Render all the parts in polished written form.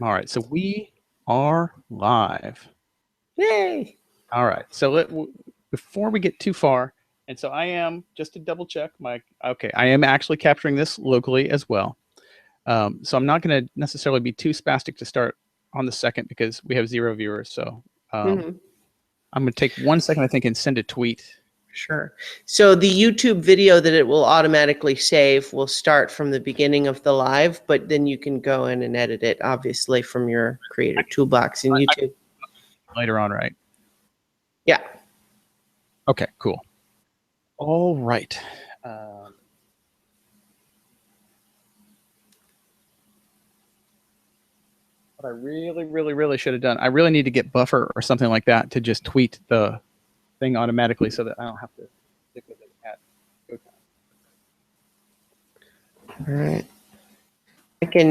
All right, so we are live. Yay! All right, so before we get too far, and so I am, just to double check I am actually capturing this locally as well. So I'm not going to necessarily be too spastic to start on the second because we have 0 viewers. So I'm going to take 1 second, I think, and send a tweet. Sure. So the YouTube video that it will automatically save will start from the beginning of the live, but then you can go in and edit it, obviously, from your Creator Toolbox in YouTube. Later on, right? Yeah. Okay, cool. All right. What I really should have done, I really need to get Buffer or something like that to just tweet the thing automatically so that I don't have to stick with it at go time. All right. I can,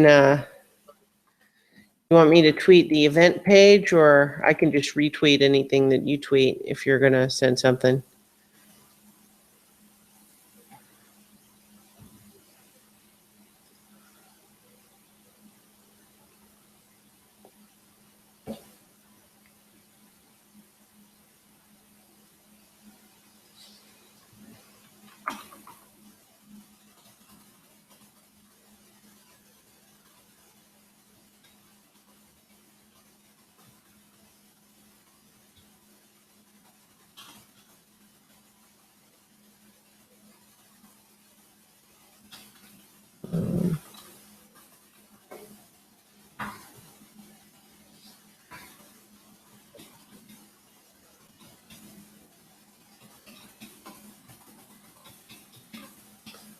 you want me to tweet the event page, or I can just retweet anything that you tweet if you're going to send something?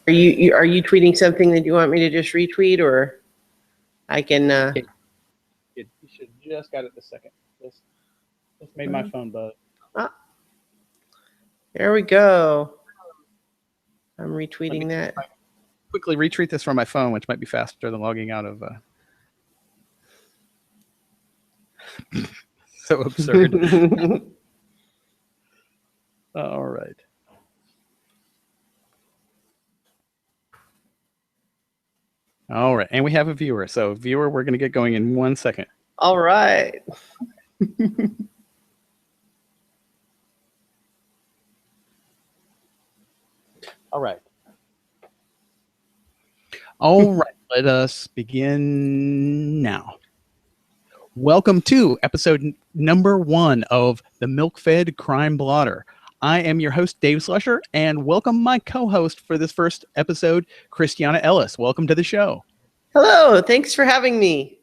Are you tweeting something that you want me to just retweet, or I can? You should just got it the second. Just made my phone buzz. There we go. I'm retweeting that. Quickly retweet this from my phone, which might be faster than logging out of. So absurd. All right. All right, and we have a viewer. So viewer, we're going to get going in 1 second. All right. All right. All right, let us begin now. Welcome to episode number 1 of the Milkfed Crime Blotter. I am your host, Dave Slusher, and welcome my co-host for this first episode, Christiana Ellis. Welcome to the show. Hello, thanks for having me.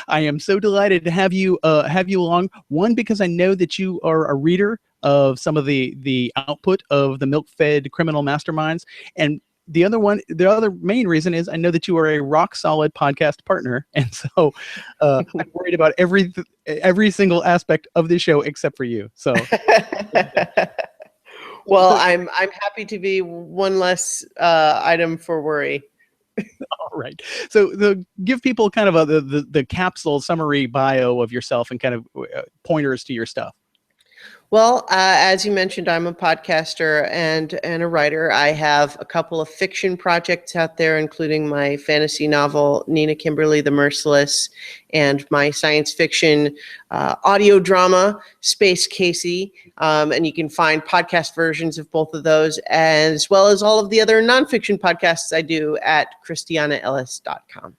I am so delighted to have you along. One, because I know that you are a reader of some of the output of the Milkfed Criminal Masterminds, and the other main reason is I know that you are a rock solid podcast partner, and so I'm worried about every single aspect of this show except for you. So, well, I'm happy to be one less item for worry. All right. So give people kind of the capsule summary bio of yourself and kind of pointers to your stuff. Well, as you mentioned, I'm a podcaster and a writer. I have a couple of fiction projects out there, including my fantasy novel, Nina Kimberly the Merciless, and my science fiction audio drama, Space Casey. And you can find podcast versions of both of those, as well as all of the other nonfiction podcasts I do at ChristianaEllis.com.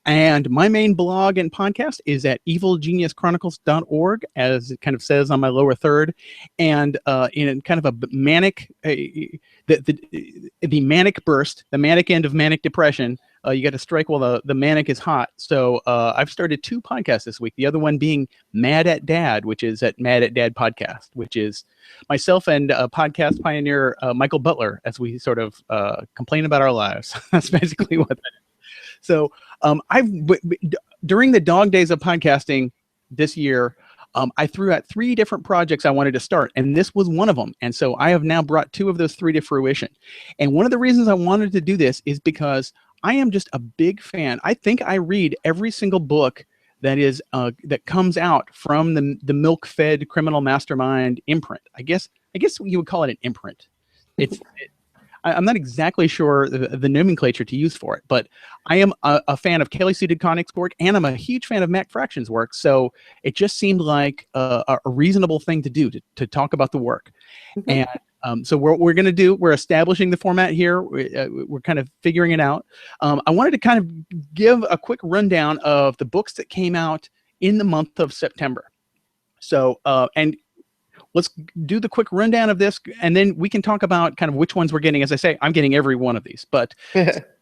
And my main blog and podcast is at evilgeniuschronicles.org, as it kind of says on my lower third. And in kind of a manic, the manic burst, the manic end of manic depression, you got to strike while the manic is hot. So I've started 2 podcasts this week. The other one being Mad at Dad, which is at Mad at Dad Podcast, which is myself and podcast pioneer Michael Butler, as we sort of complain about our lives. That's basically what that is. So during the dog days of podcasting this year, I threw out 3 different projects I wanted to start, and this was one of them. And so I have now brought 2 of those 3 to fruition. And one of the reasons I wanted to do this is because I am just a big fan. I think I read every single book that is that comes out from the Milkfed Criminal Mastermind imprint. I guess you would call it an imprint. I'm not exactly sure the nomenclature to use for it, but I am a fan of Kelly Sue DeConnick's work, and I'm a huge fan of Matt Fraction's work. So it just seemed like a reasonable thing to do to talk about the work. And so we're going to do, we're establishing the format here. We're kind of figuring it out. I wanted to kind of give a quick rundown of the books that came out in the month of September. So, and let's do the quick rundown of this, and then we can talk about kind of which ones we're getting. As I say, I'm getting every one of these. But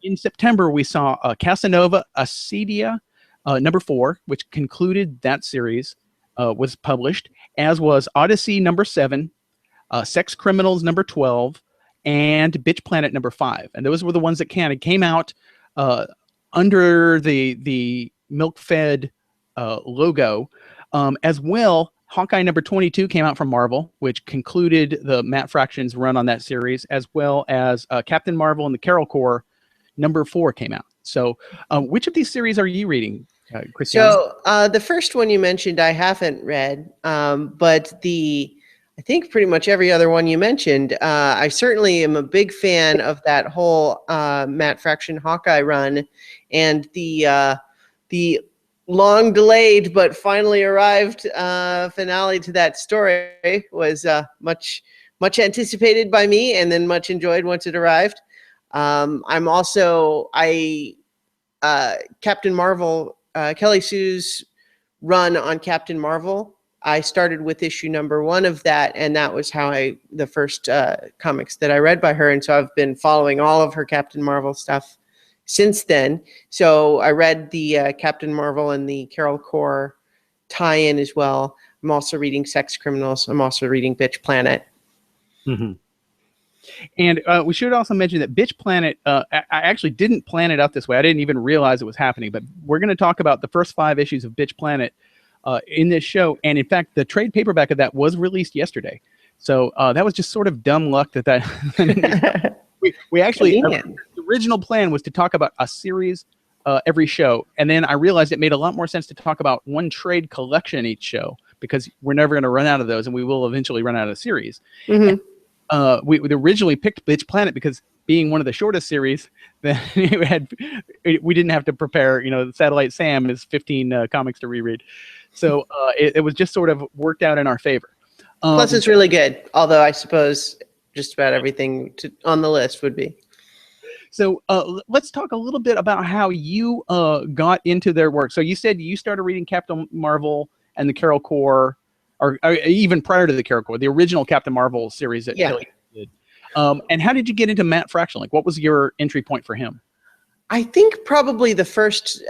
in September, we saw Casanova Acedia #4, which concluded that series, was published, as was Odyssey #7, Sex Criminals #12, and Bitch Planet #5. And those were the ones that kind of came out under the Milkfed logo. As well, Hawkeye #22 came out from Marvel, which concluded the Matt Fraction's run on that series, as well as Captain Marvel and the Carol Corps #4 came out. So which of these series are you reading, Christiana? So the first one you mentioned I haven't read, but I think pretty much every other one you mentioned. I certainly am a big fan of that whole Matt Fraction Hawkeye run, and the long delayed but finally arrived finale to that story was much anticipated by me, and then much enjoyed once it arrived. I'm also Captain Marvel, Kelly Sue's run on Captain Marvel. I started with issue #1 of that, and that was how the first comics that I read by her. And so I've been following all of her Captain Marvel stuff since then. So I read the Captain Marvel and the Carol Corps tie-in as well. I'm also reading Sex Criminals. I'm also reading Bitch Planet. Mm-hmm. And we should also mention that Bitch Planet, I actually didn't plan it out this way. I didn't even realize it was happening, but we're going to talk about the first 5 issues of Bitch Planet in this show. And in fact, the trade paperback of that was released yesterday. So that was just sort of dumb luck that we actually, the original plan was to talk about a series every show. And then I realized it made a lot more sense to talk about one trade collection each show, because we're never going to run out of those, and we will eventually run out of series. Mm-hmm. We originally picked Bitch Planet because, being one of the shortest series, that we didn't have to prepare. Satellite Sam is 15 comics to reread. So it was just sort of worked out in our favor. Plus, it's really good. Although I suppose just about everything on the list would be. So let's talk a little bit about how you got into their work. So you said you started reading Captain Marvel and the Carol Corps, or even prior to the Carol Corps, the original Captain Marvel series that Kelly did. And how did you get into Matt Fraction? Like, what was your entry point for him? I think probably the first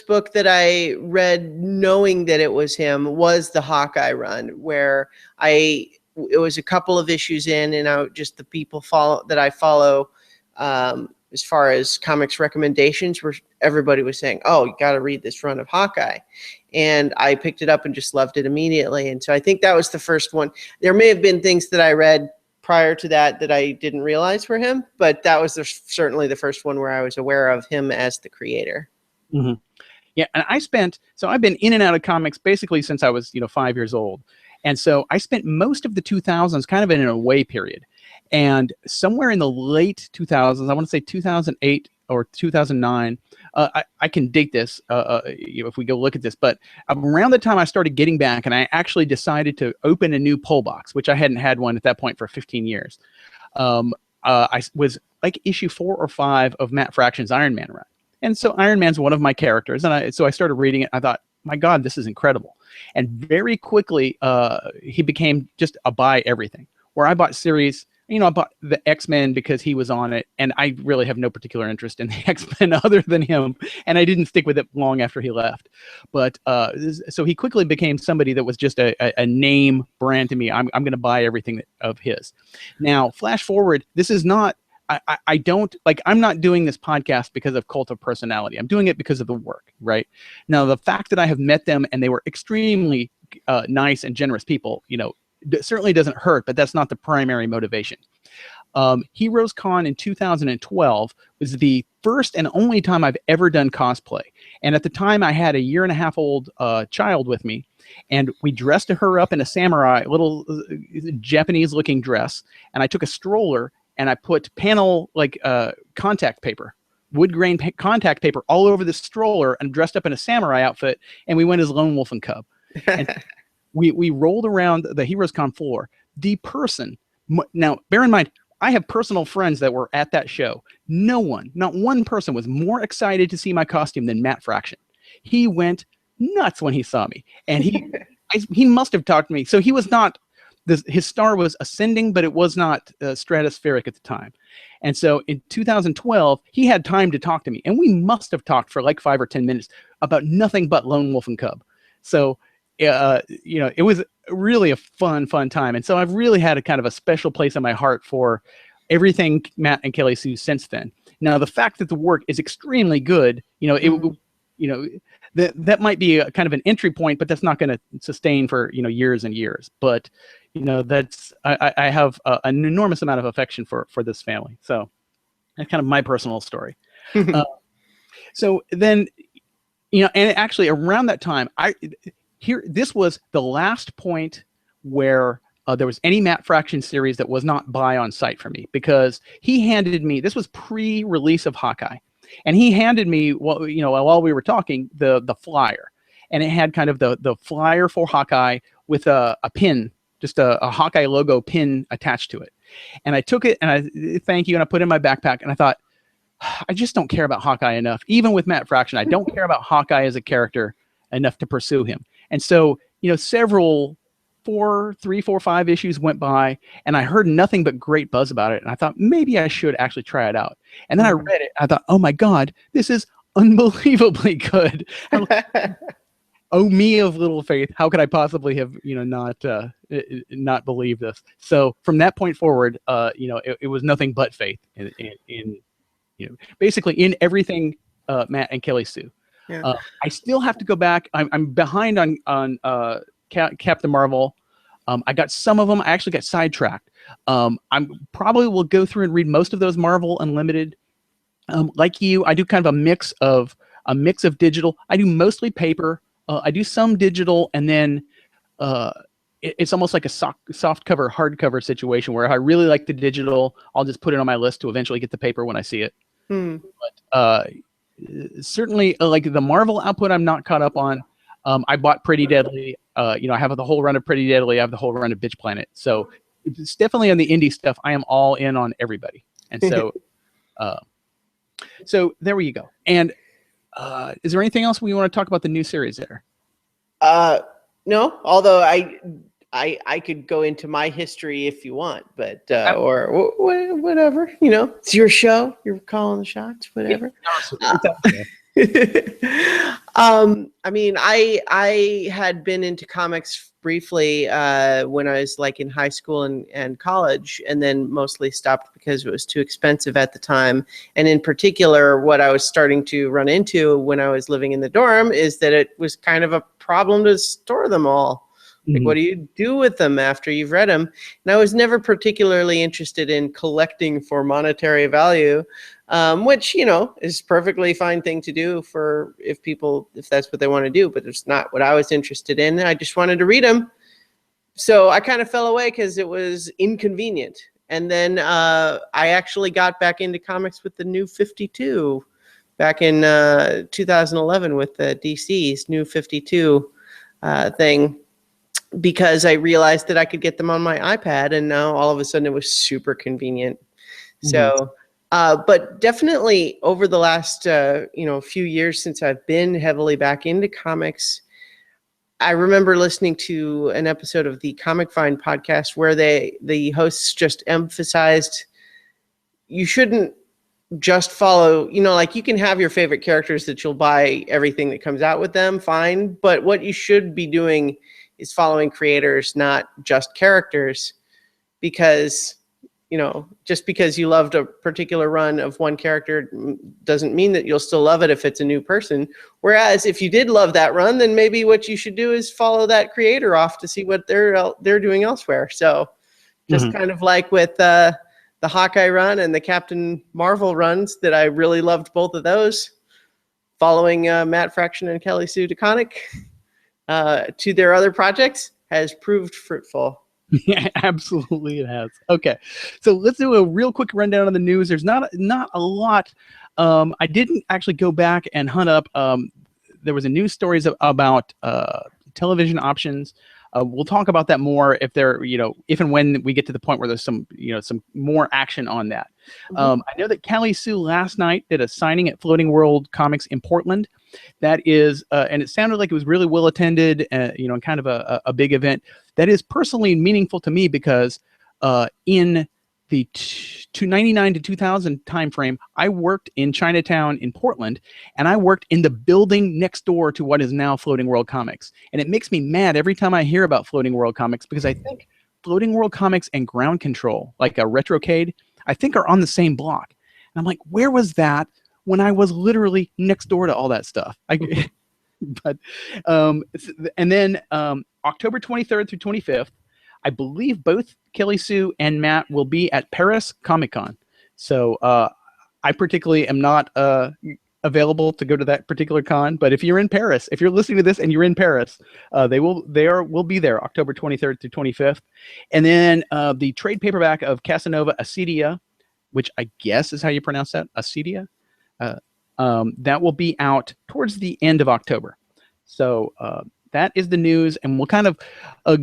book that I read knowing that it was him was the Hawkeye run, where it was a couple of issues in, and just the people that I follow as far as comics recommendations, where everybody was saying, "Oh, you got to read this run of Hawkeye," and I picked it up and just loved it immediately. And so I think that was the first one. There may have been things that I read prior to that I didn't realize were him, but that was certainly the first one where I was aware of him as the creator. Mm-hmm. Yeah, and I've been in and out of comics basically since I was 5 years old, and so I spent most of the 2000s kind of in an away period, and somewhere in the late 2000s, I want to say 2008 or 2009. I can date this if we go look at this, but around the time I started getting back, and I actually decided to open a new pull box, which I hadn't had one at that point for 15 years. I was like issue 4 or 5 of Matt Fraction's Iron Man run. And so Iron Man's one of my characters. And so I started reading it. I thought, my God, this is incredible. And very quickly, he became just a buy everything, where I bought series. I bought the X-Men because he was on it, and I really have no particular interest in the X-Men other than him, and I didn't stick with it long after he left. But so he quickly became somebody that was just a name brand to me. I'm going to buy everything of his. Now, flash forward, this is not, I'm not doing this podcast because of cult of personality. I'm doing it because of the work, right? Now, the fact that I have met them and they were extremely nice and generous people, certainly doesn't hurt, but that's not the primary motivation. Heroes Con in 2012 was the first and only time I've ever done cosplay. And at the time, I had a 1.5-year-old child with me, and we dressed her up in a samurai, little Japanese-looking dress, and I took a stroller, and I put panel contact paper, wood grain contact paper all over the stroller, and dressed up in a samurai outfit, and we went as Lone Wolf and Cub. And we rolled around the Heroes Con floor. The person, now bear in mind, I have personal friends that were at that show. No one, not one person, was more excited to see my costume than Matt Fraction. He went nuts when he saw me, and he must have talked to me. So he was not, his star was ascending, but it was not stratospheric at the time. And so in 2012, he had time to talk to me, and we must have talked for like 5 or 10 minutes about nothing but Lone Wolf and Cub. So, it was really a fun time. And so I've really had a kind of a special place in my heart for everything Matt and Kelly Sue since then. Now, the fact that the work is extremely good, that might be a kind of an entry point, but that's not going to sustain for, years and years. But, that's, I have an enormous amount of affection for this family. So that's kind of my personal story. So then, and actually around that time, this was the last point where there was any Matt Fraction series that was not buy on site for me, because he handed me, this was pre-release of Hawkeye, and he handed me, while we were talking, the flyer, and it had kind of the flyer for Hawkeye with a pin, just a Hawkeye logo pin attached to it. And I took it, and I thank you, and I put it in my backpack, and I thought, I just don't care about Hawkeye enough. Even with Matt Fraction, I don't care about Hawkeye as a character enough to pursue him. And so, several 4, 5 issues went by, and I heard nothing but great buzz about it. And I thought maybe I should actually try it out. And then I read it. I thought, oh my God, this is unbelievably good. Oh, me of little faith. How could I possibly have, not believe this? So from that point forward, it was nothing but faith in basically in everything Matt and Kelly Sue. Yeah. I still have to go back. I'm behind on Captain Marvel. I got some of them. I actually got sidetracked. I'm probably will go through and read most of those Marvel Unlimited. Like you, I do kind of a mix of digital. I do mostly paper. I do some digital, and then it's almost like a soft cover, hardcover situation where if I really like the digital, I'll just put it on my list to eventually get the paper when I see it. But certainly, like the Marvel output, I'm not caught up on. I bought Pretty Deadly. I have the whole run of Pretty Deadly. I have the whole run of Bitch Planet. So it's definitely on the indie stuff. I am all in on everybody. And so, so there you go. And is there anything else we want to talk about the new series there? No, although I could go into my history if you want, but or whatever, it's your show. You're calling the shots, whatever. I mean, I had been into comics briefly when I was like in high school and college, and then mostly stopped because it was too expensive at the time. And in particular, what I was starting to run into when I was living in the dorm is that it was kind of a problem to store them all. Like, what do you do with them after you've read them? And I was never particularly interested in collecting for monetary value, which, is perfectly fine thing to do for if that's what they want to do, but it's not what I was interested in. I just wanted to read them. So I kind of fell away because it was inconvenient. And then I actually got back into comics with the New 52 back in 2011 with the DC's New 52 thing, because I realized that I could get them on my iPad, and now all of a sudden it was super convenient. So, but definitely over the last, few years since I've been heavily back into comics, I remember listening to an episode of the Comic Find podcast where the hosts just emphasized you shouldn't just follow, like you can have your favorite characters that you'll buy everything that comes out with them, fine. But what you should be doing is following creators, not just characters, because, just because you loved a particular run of one character doesn't mean that you'll still love it if it's a new person. Whereas if you did love that run, then maybe what you should do is follow that creator off to see what they're doing elsewhere. So just kind of like with the Hawkeye run and the Captain Marvel runs that I really loved both of those, following Matt Fraction and Kelly Sue DeConnick to their other projects has proved fruitful. Yeah, absolutely it has. Okay, so let's do a real quick rundown of the news. There's not a lot. I didn't actually go back and hunt up. There was a news stories about television options. We'll talk about that more if there, if and when we get to the point where there's some more action on that. Mhm. I know that Callie Sue last night did a signing at Floating World Comics in Portland. That is, and it sounded like it was really well attended, and kind of a big event. That is personally meaningful to me because in the 1999 to 2000 timeframe, I worked in Chinatown in Portland, and I worked in the building next door to what is now Floating World Comics. And it makes me mad every time I hear about Floating World Comics because I think Floating World Comics and Ground Control, like a Retrocade, I think are on the same block. And I'm like, where was that when I was literally next door to all that stuff? But and then October 23rd through 25th, I believe both Kelly Sue and Matt will be at Paris Comic-Con. So I particularly am not available to go to that particular con, but if you're in Paris, if you're listening to this and you're in Paris, will be there October 23rd through 25th. And then the trade paperback of Casanova Acedia, which I guess is how you pronounce that, Acedia, that will be out towards the end of October. So that is the news, and we'll kind of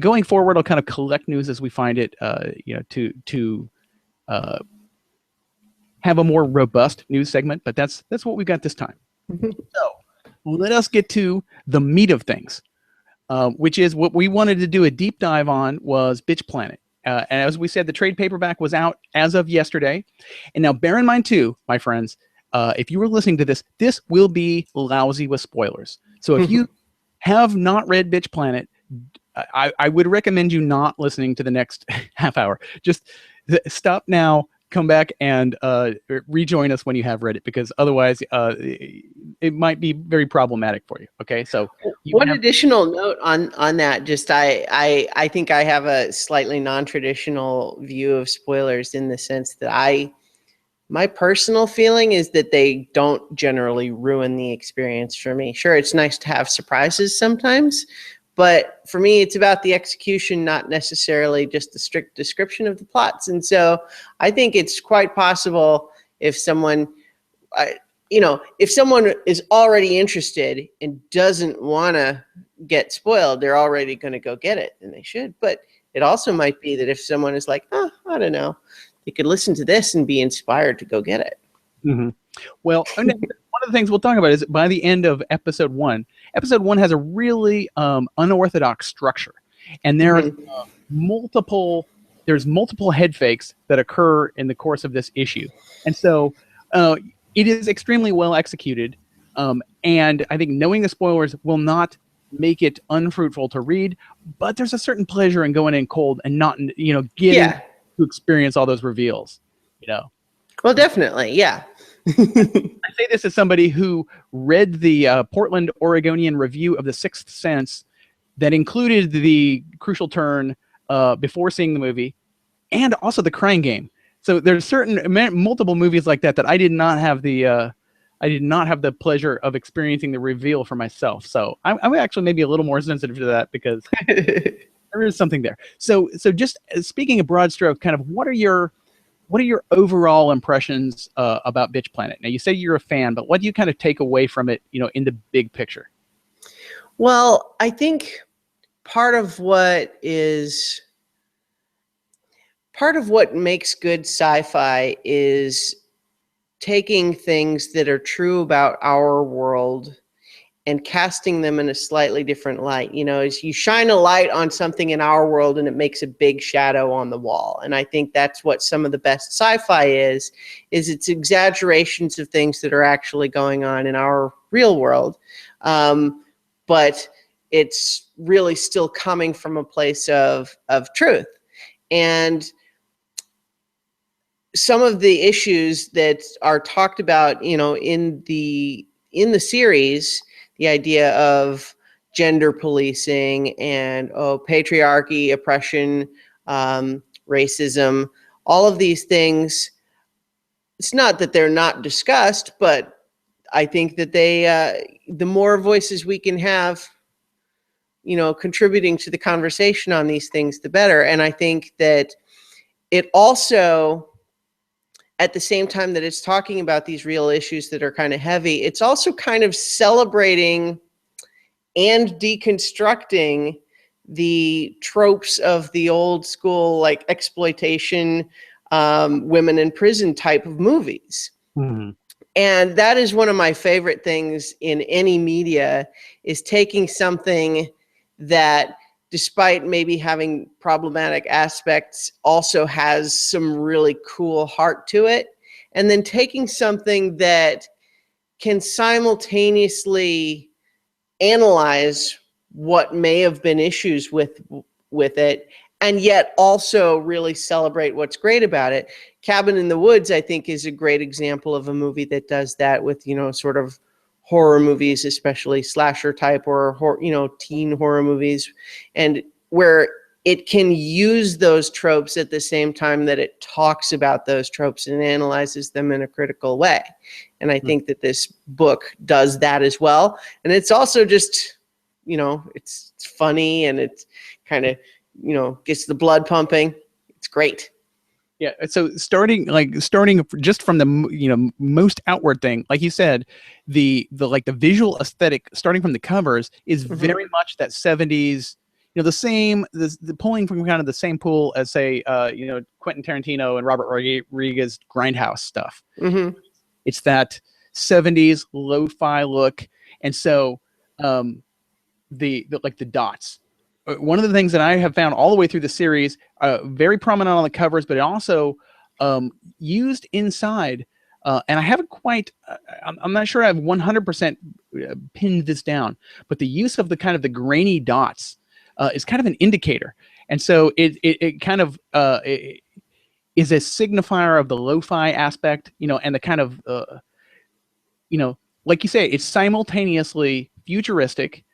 going forward, I'll kind of collect news as we find it, to have a more robust news segment. But that's what we've got this time. So let us get to the meat of things, which is what we wanted to do a deep dive on was Bitch Planet. And as we said, the trade paperback was out as of yesterday. And now bear in mind too, my friends, if you were listening to this, this will be lousy with spoilers. So if you have not read Bitch Planet, I would recommend you not listening to the next half hour. Just stop now, come back, and rejoin us when you have read it, because otherwise it might be very problematic for you. Okay, so one additional note on that, just I think I have a slightly non-traditional view of spoilers in the sense that my personal feeling is that they don't generally ruin the experience for me. Sure, it's nice to have surprises sometimes, but for me, it's about the execution, not necessarily just the strict description of the plots. And so I think it's quite possible if someone, if someone is already interested and doesn't want to get spoiled, they're already going to go get it, and they should. But it also might be that if someone is like, I don't know, you could listen to this and be inspired to go get it. Mm-hmm. Well, one of the things we'll talk about is by the end of episode one has a really unorthodox structure, and there's multiple head fakes that occur in the course of this issue, and so it is extremely well executed. And I think knowing the spoilers will not make it unfruitful to read, but there's a certain pleasure in going in cold and not, getting to experience all those reveals, Well, definitely, yeah. I say this as somebody who read the Portland Oregonian review of The Sixth Sense that included the crucial turn before seeing the movie, and also The Crying Game. So there's multiple movies like that I did not have the pleasure of experiencing the reveal for myself. So I'm actually maybe a little more sensitive to that because there is something there. So just speaking of broad stroke, kind of what are your overall impressions about Bitch Planet? Now, you say you're a fan, but what do you kind of take away from it, in the big picture? Well, I think part of what makes good sci-fi is taking things that are true about our world and casting them in a slightly different light. As you shine a light on something in our world and it makes a big shadow on the wall. And I think that's what some of the best sci-fi is it's exaggerations of things that are actually going on in our real world. But it's really still coming from a place of truth. And some of the issues that are talked about, in the series, the idea of gender policing and patriarchy, oppression, racism, all of these things. It's not that they're not discussed, but I think that the more voices we can have contributing to the conversation on these things, the better. And I think that it also, at the same time that it's talking about these real issues that are kind of heavy, it's also kind of celebrating and deconstructing the tropes of the old school, like exploitation, women in prison type of movies. Mm-hmm. And that is one of my favorite things in any media, is taking something that, despite maybe having problematic aspects, also has some really cool heart to it. And then taking something that can simultaneously analyze what may have been issues with it, and yet also really celebrate what's great about it. Cabin in the Woods, I think, is a great example of a movie that does that with, sort of horror movies, especially slasher type or, teen horror movies, and where it can use those tropes at the same time that it talks about those tropes and analyzes them in a critical way. And I think that this book does that as well. And it's also just, it's funny, and it's kind of, gets the blood pumping. It's great. Yeah. So starting just from the, most outward thing, like you said, the visual aesthetic, starting from the covers, is very much that 70s, the pulling from kind of the same pool as, say, Quentin Tarantino and Robert Rodriguez Grindhouse stuff. Mm-hmm. It's that 70s lo-fi look. And so the dots. One of the things that I have found all the way through the series, very prominent on the covers, but also used inside. And I haven't quite, I'm not sure I've 100% pinned this down, but the use of the kind of the grainy dots is kind of an indicator. And so it kind of is a signifier of the lo-fi aspect, and the kind of, like you say, it's simultaneously futuristic,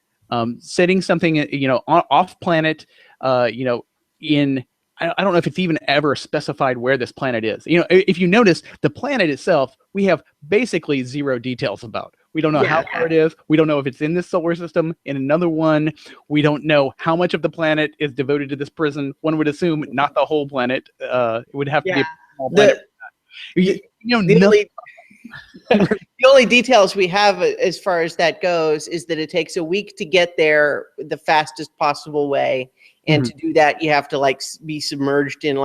setting something, off planet, in, I don't know if it's even ever specified where this planet is. If you notice, the planet itself, we have basically zero details about. We don't know how far it is. We don't know if it's in this solar system, in another one. We don't know how much of the planet is devoted to this prison. One would assume not the whole planet. It would have to be a small planet. The only details we have as far as that goes is that it takes a week to get there the fastest possible way. And to do that, you have to be submerged in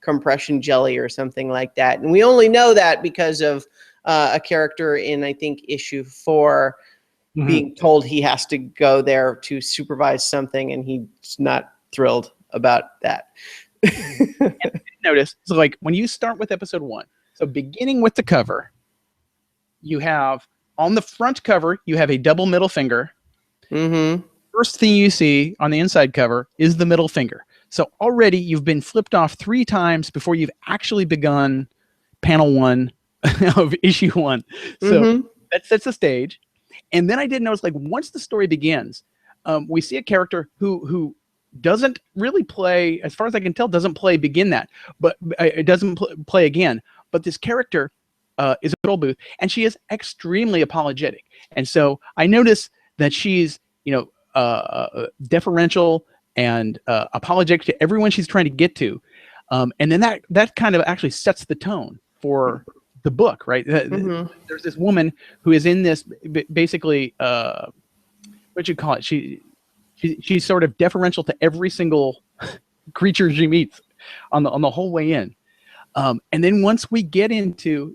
compression jelly or something like that. And we only know that because of a character in, I think, issue 4 being told he has to go there to supervise something, and he's not thrilled about that. Notice, so when you start with episode 1, so beginning with the cover, you have on the front cover, you have a double middle finger. First thing you see on the inside cover is the middle finger. So already you've been flipped off 3 times before you've actually begun panel 1 of issue 1. So that sets the stage. And then I did notice, once the story begins, we see a character who doesn't really play, as far as I can tell, doesn't play begin that, but it doesn't play again. But this character is a control booth, and she is extremely apologetic. And so I notice that she's, deferential and apologetic to everyone she's trying to get to. And then that kind of actually sets the tone for the book, right? There's this woman who is in this basically, what you call it? She's sort of deferential to every single creature she meets on the whole way in. And then once we get into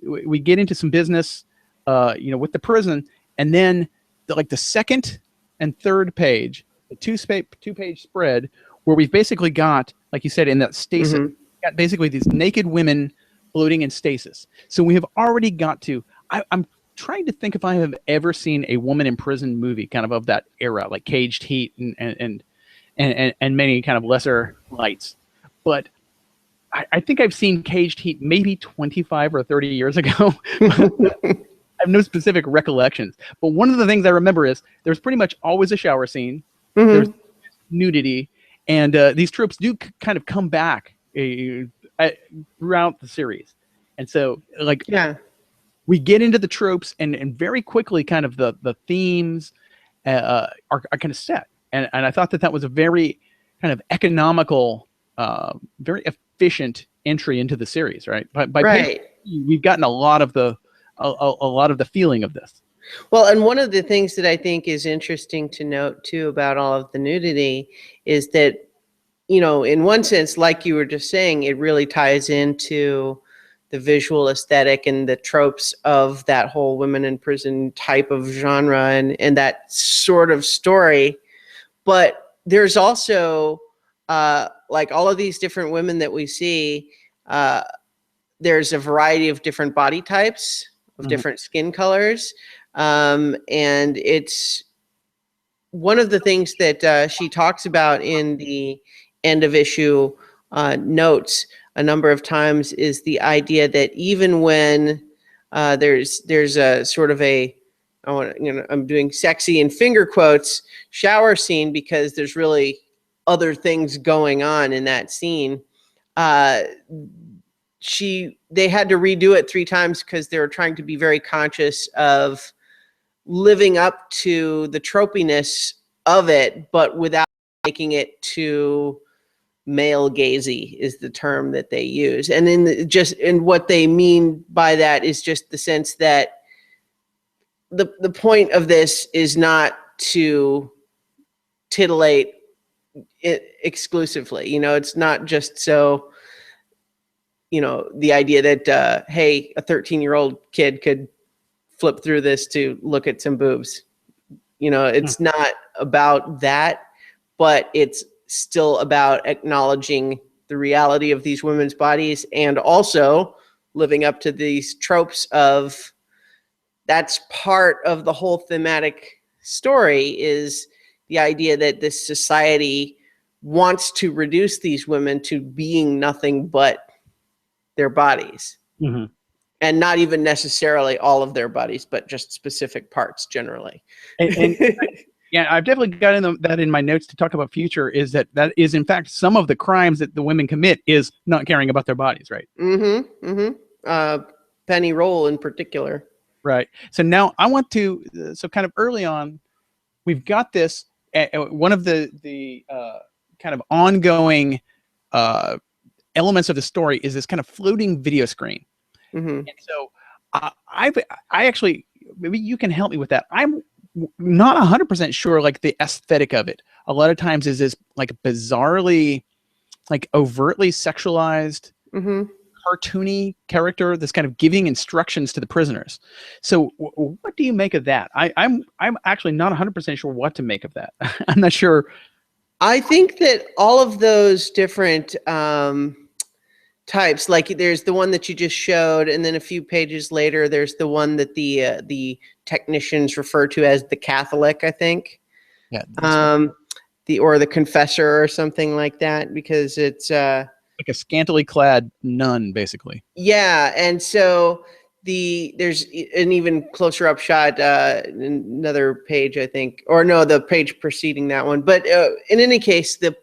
some business, with the prison, and then the second and third page, the two-page spread, where we've basically got, like you said, in that stasis, got basically these naked women floating in stasis. So we have already got to. I'm trying to think if I have ever seen a woman in prison movie kind of that era, like Caged Heat and many kind of lesser lights, but I think I've seen Caged Heat maybe 25 or 30 years ago. I have no specific recollections. But one of the things I remember is there's pretty much always a shower scene. There's nudity. And these tropes do kind of come back throughout the series. And so, we get into the tropes, and very quickly kind of the themes are kind of set. and I thought that was a very kind of economical, very efficient entry into the series, right? By Right. we've gotten a lot of the feeling of this. Well, and one of the things that I think is interesting to note too about all of the nudity is that, in one sense, like you were just saying, it really ties into the visual aesthetic and the tropes of that whole women in prison type of genre and that sort of story. But there's also, like all of these different women that we see, there's a variety of different body types, of different skin colors. And it's one of the things that she talks about in the end of issue notes a number of times is the idea that even when there's a sort of I'm doing sexy in finger quotes shower scene because there's really other things going on in that scene. They had to redo it 3 times because they were trying to be very conscious of living up to the tropiness of it, but without making it too male gazy is the term that they use. And and what they mean by that is just the sense that the point of this is not to titillate it exclusively. It's not just so, the idea that, hey, a 13-year-old kid could flip through this to look at some boobs. It's not about that, but it's still about acknowledging the reality of these women's bodies and also living up to these tropes of that's part of the whole thematic story is the idea that this society wants to reduce these women to being nothing but their bodies. Mm-hmm. And not even necessarily all of their bodies, but just specific parts generally. And yeah, I've definitely got that in my notes to talk about future is that is in fact some of the crimes that the women commit is not caring about their bodies, right? Mm-hmm. Mm-hmm. Penny Roll in particular. Right. So now I want to, so kind of early on, we've got this, one of the kind of ongoing elements of the story is this kind of floating video screen. Mm-hmm. And so I actually, maybe you can help me with that. I'm not 100% sure, like the aesthetic of it. A lot of times is this like bizarrely, like overtly sexualized, cartoony character that's kind of giving instructions to the prisoners. So what do you make of that? I'm actually not 100% sure what to make of that. I'm not sure. I think that all of those different types, like there's the one that you just showed, and then a few pages later, there's the one that the technicians refer to as the Catholic, I think. Yeah. The confessor or something like that, because it's like a scantily clad nun, basically. Yeah, and so there's an even closer up shot, another page, I think, or no, the page preceding that one. But in any case, the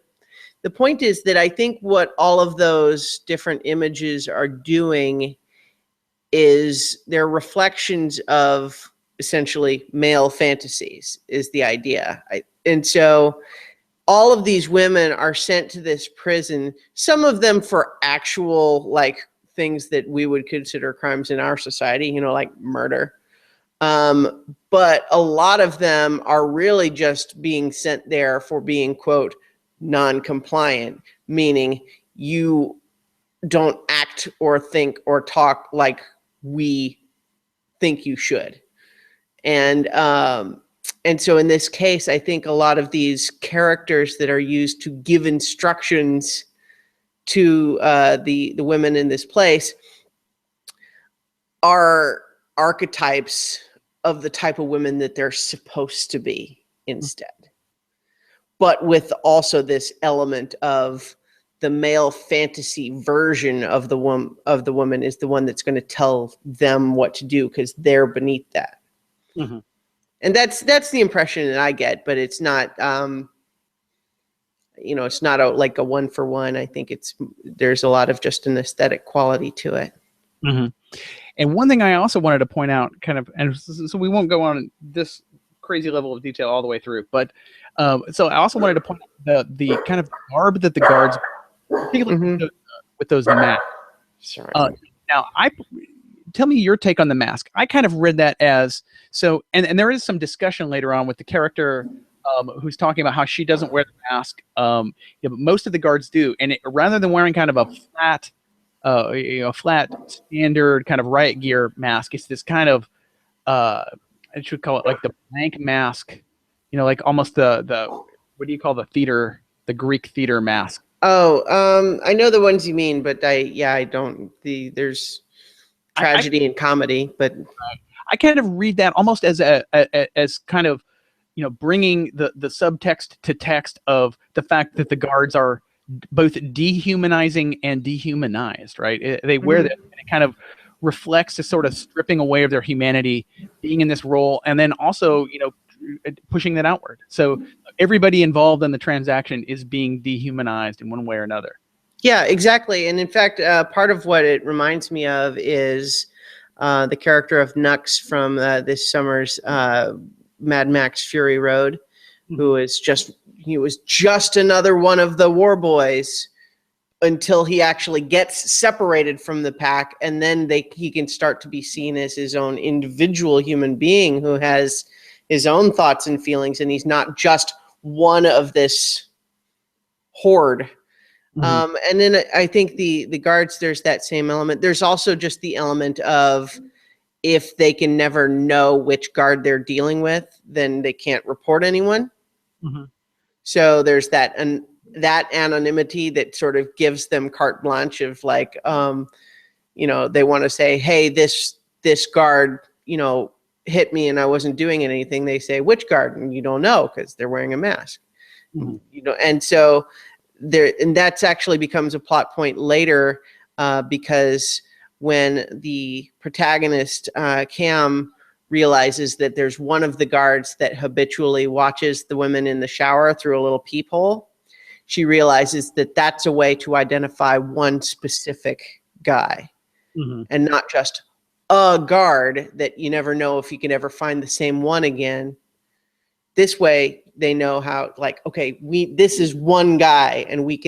point is that I think what all of those different images are doing is they're reflections of essentially male fantasies is the idea. And so all of these women are sent to this prison, some of them for actual like things that we would consider crimes in our society, like murder. But a lot of them are really just being sent there for being, quote, non-compliant, meaning you don't act or think or talk like we think you should. And so in this case, I think a lot of these characters that are used to give instructions to the women in this place are archetypes of the type of women that they're supposed to be instead. But with also this element of the male fantasy version of the woman is the one that's going to tell them what to do because they're beneath that. Mm-hmm. And that's the impression that I get, but it's not, it's not like a 1-for-1. I think there's a lot of just an aesthetic quality to it. Mm-hmm. And one thing I also wanted to point out, kind of, and so we won't go on this crazy level of detail all the way through. But so I also wanted to point out the kind of garb that the guards, particularly with those masks. Sorry. Now, tell me your take on the mask. I kind of read that as so, and there is some discussion later on with the character who's talking about how she doesn't wear the mask. But most of the guards do, and rather than wearing kind of a flat standard kind of riot gear mask, it's this kind of I should call it like the blank mask, like almost the what do you call the Greek theater mask? Oh, I know the ones you mean, but I don't. There's tragedy and comedy, but I kind of read that almost as as kind of bringing the subtext to text of the fact that the guards are both dehumanizing and dehumanized, right? They wear that, and it kind of reflects a sort of stripping away of their humanity, being in this role, and then also pushing that outward. So everybody involved in the transaction is being dehumanized in one way or another. Yeah, exactly. And in fact, part of what it reminds me of is the character of Nux from this summer's Mad Max Fury Road, who was just another one of the war boys until he actually gets separated from the pack, and then he can start to be seen as his own individual human being who has his own thoughts and feelings, and he's not just one of this horde. And then I think the guards, there's that same element. There's also just the element of if they can never know which guard they're dealing with, then they can't report anyone. So there's that anonymity that sort of gives them carte blanche of like, they want to say, hey, this guard, hit me and I wasn't doing anything. They say, which guard? And you don't know because they're wearing a mask. And so and that's actually becomes a plot point later because when the protagonist, Cam, realizes that there's one of the guards that habitually watches the women in the shower through a little peephole, she realizes that that's a way to identify one specific guy and not just a guard that you never know if you can ever find the same one again. This way they know how, like, okay, this is one guy and we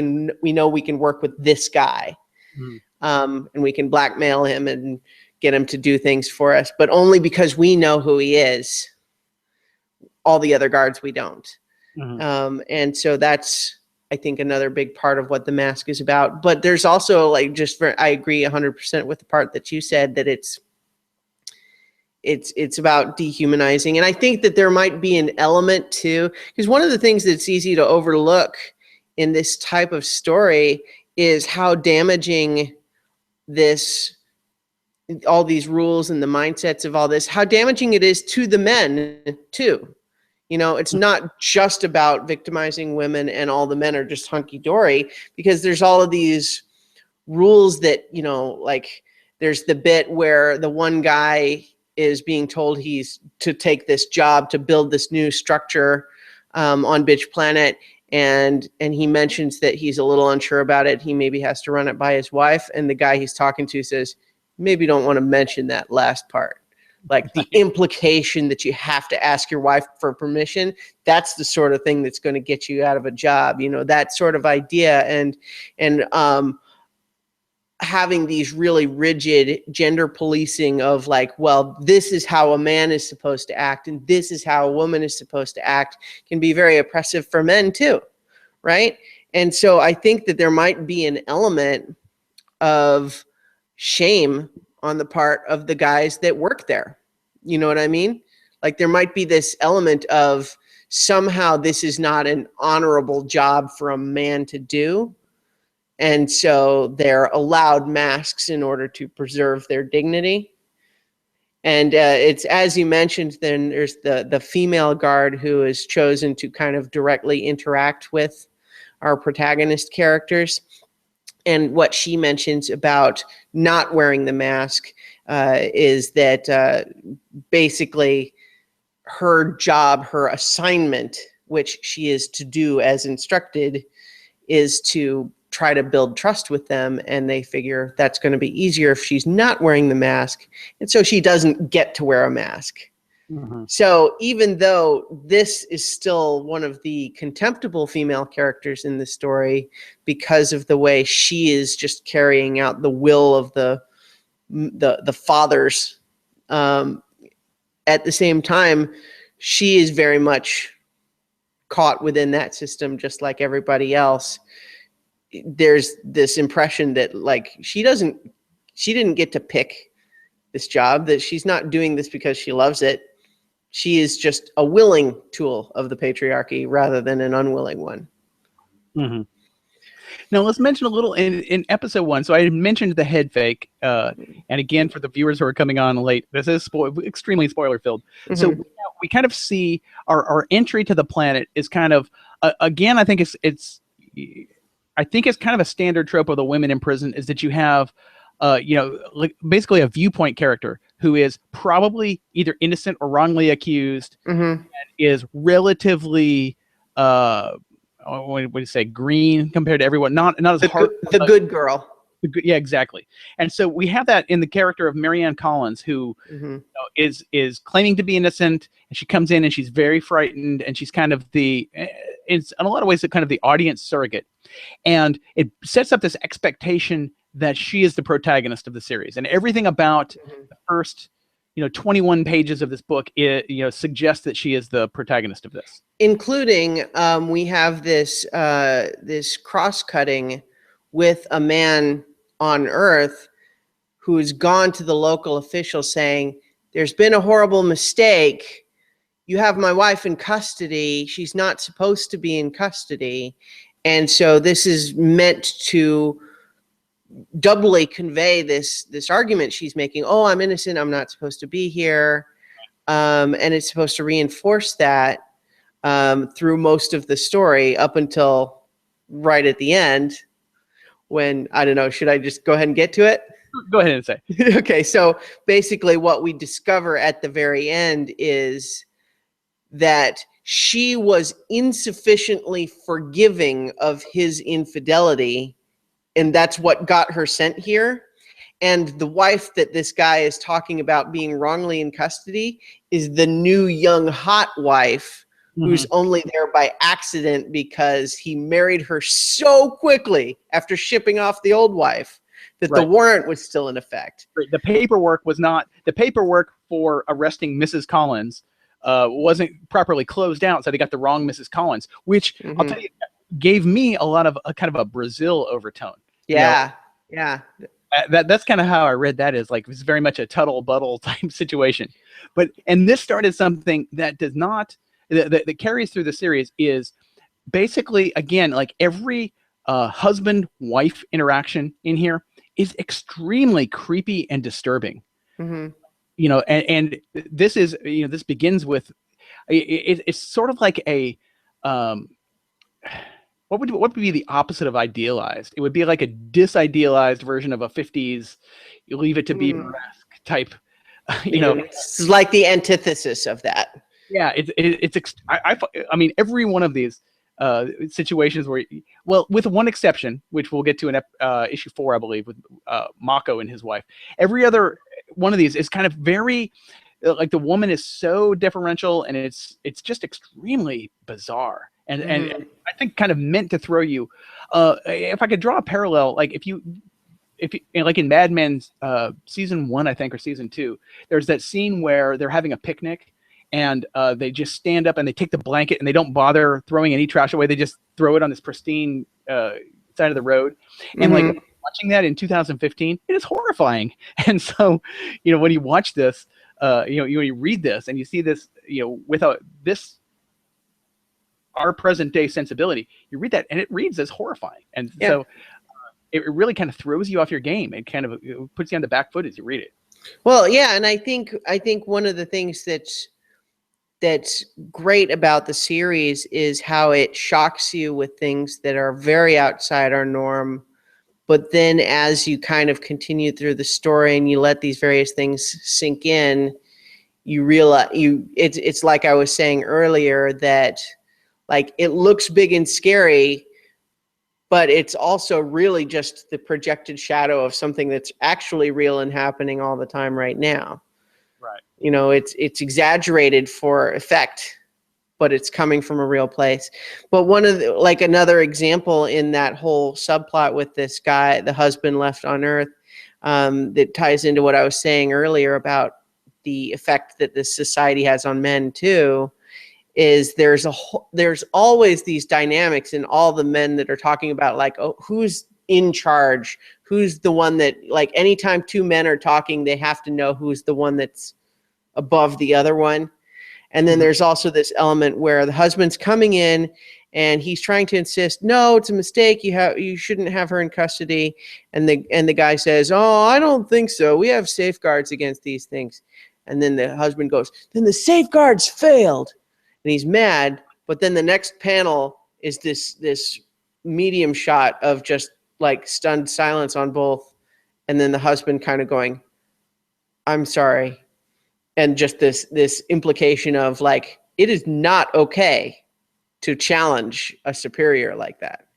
know we can work with this guy. And we can blackmail him and get him to do things for us, but only because we know who he is. All the other guards, we don't. And so that's, I think, another big part of what the mask is about. But there's also like, I agree 100% with the part that you said, that it's about dehumanizing. And I think that there might be an element too, because one of the things that's easy to overlook in this type of story is how damaging all these rules and the mindsets of all this, how damaging it is to the men too. It's not just about victimizing women and all the men are just hunky-dory, because there's all of these rules that, like there's the bit where the one guy is being told he's to take this job to build this new structure on Bitch Planet. And he mentions that he's a little unsure about it. He maybe has to run it by his wife. And the guy he's talking to says, maybe don't want to mention that last part. Like the implication that you have to ask your wife for permission, that's the sort of thing that's going to get you out of a job, that sort of idea. And having these really rigid gender policing of like, well, this is how a man is supposed to act and this is how a woman is supposed to act, can be very oppressive for men too, right? And so I think that there might be an element of shame on the part of the guys that work there. You know what I mean? Like there might be this element of somehow this is not an honorable job for a man to do. And so they're allowed masks in order to preserve their dignity. And it's, as you mentioned, then there's the female guard who is chosen to kind of directly interact with our protagonist characters. And what she mentions about not wearing the mask is that basically her job, her assignment, which she is to do as instructed, is to try to build trust with them, and they figure that's going to be easier if she's not wearing the mask, and so she doesn't get to wear a mask. Mhm. So even though this is still one of the contemptible female characters in the story, because of the way she is just carrying out the will of the fathers, at the same time, she is very much caught within that system, just like everybody else. There's this impression that like she didn't get to pick this job, that she's not doing this because she loves it. She is just a willing tool of the patriarchy rather than an unwilling one. Mm-hmm. Now let's mention a little in episode 1. So I mentioned the head fake, and again for the viewers who are coming on late, this is extremely spoiler filled. Mm-hmm. So we kind of see our entry to the planet is kind of again. I think it's kind of a standard trope of the women in prison is that you have, like basically a viewpoint character who is probably either innocent or wrongly accused, and is relatively what do you say, green compared to everyone, not as hard. The good girl. Yeah, exactly. And so we have that in the character of Marianne Collins, who is claiming to be innocent, and she comes in and she's very frightened, and she's kind of it's in a lot of ways kind of the audience surrogate, and it sets up this expectation that she is the protagonist of the series, and everything about the first 21 pages of this book suggests that she is the protagonist of this, including we have this this cross-cutting with a man on Earth who's gone to the local official saying, there's been a horrible mistake. You have my wife in custody. She's not supposed to be in custody. And so this is meant to doubly convey this argument she's making. Oh, I'm innocent. I'm not supposed to be here. And it's supposed to reinforce that through most of the story up until right at the end, when, I don't know, should I just go ahead and get to it? Go ahead and say. Okay, so basically what we discover at the very end is that she was insufficiently forgiving of his infidelity, and that's what got her sent here. And the wife that this guy is talking about being wrongly in custody is the new young hot wife who's only there by accident because he married her so quickly after shipping off the old wife that the warrant was still in effect. The paperwork for arresting Mrs. Collins wasn't properly closed out, so they got the wrong Mrs. Collins, which I'll tell you gave me a lot of a kind of a Brazil overtone. Yeah, That's kind of how I read that, is like it's very much a Tuttle Buttle type situation. And this started something that does not that carries through the series, is basically, again, like every husband-wife interaction in here is extremely creepy and disturbing. And this is, this begins with it's sort of like a what would be the opposite of idealized? It would be like a disidealized version of a 50s you Leave It to Beaver-esque type. It's like the antithesis of that. Yeah, I mean, every one of these situations where, well, with one exception, which we'll get to in issue 4, I believe, with Mako and his wife. Every other one of these is kind of very, like, the woman is so deferential, and it's just extremely bizarre, and I think kind of meant to throw you. If I could draw a parallel, like if you like in Mad Men's season 1, I think, or season 2, there's that scene where they're having a picnic. And they just stand up and they take the blanket and they don't bother throwing any trash away. They just throw it on this pristine side of the road. And like watching that in 2015, it is horrifying. And so, when you watch this, when you read this and you see this, without this, our present day sensibility, you read that and it reads as horrifying. And so it really kind of throws you off your game. It kind of puts you on the back foot as you read it. Well, yeah. And I think one of the things that's great about the series is how it shocks you with things that are very outside our norm. But then as you kind of continue through the story and you let these various things sink in, you realize it's like I was saying earlier, that like it looks big and scary, but it's also really just the projected shadow of something that's actually real and happening all the time right now. Right. you know, it's exaggerated for effect, but it's coming from a real place. But one of the, like another example in that whole subplot with this guy, the husband left on Earth, that ties into what I was saying earlier about the effect that this society has on men too, is there's always these dynamics in all the men that are talking about, like, oh, who's in charge, who's the one that, like, anytime two men are talking, they have to know who's the one that's above the other one. And then there's also this element where the husband's coming in and he's trying to insist, no, it's a mistake. You shouldn't have her in custody. And the guy says, oh, I don't think so. We have safeguards against these things. And then the husband goes, then the safeguards failed. And he's mad. But then the next panel is this medium shot of just like stunned silence on both. And then the husband kind of going, I'm sorry. And just this implication of, like, it is not okay to challenge a superior like that.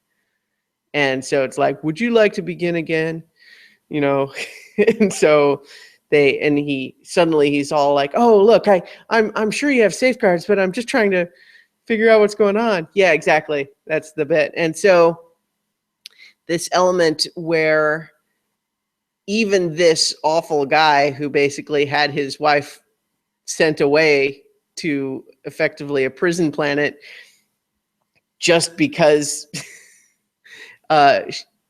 And so it's like, would you like to begin again? You know, and so he's all like, oh, look, I'm sure you have safeguards, but I'm just trying to figure out what's going on. Yeah, exactly. That's the bit. And so this element where even this awful guy who basically had his wife sent away to effectively a prison planet just because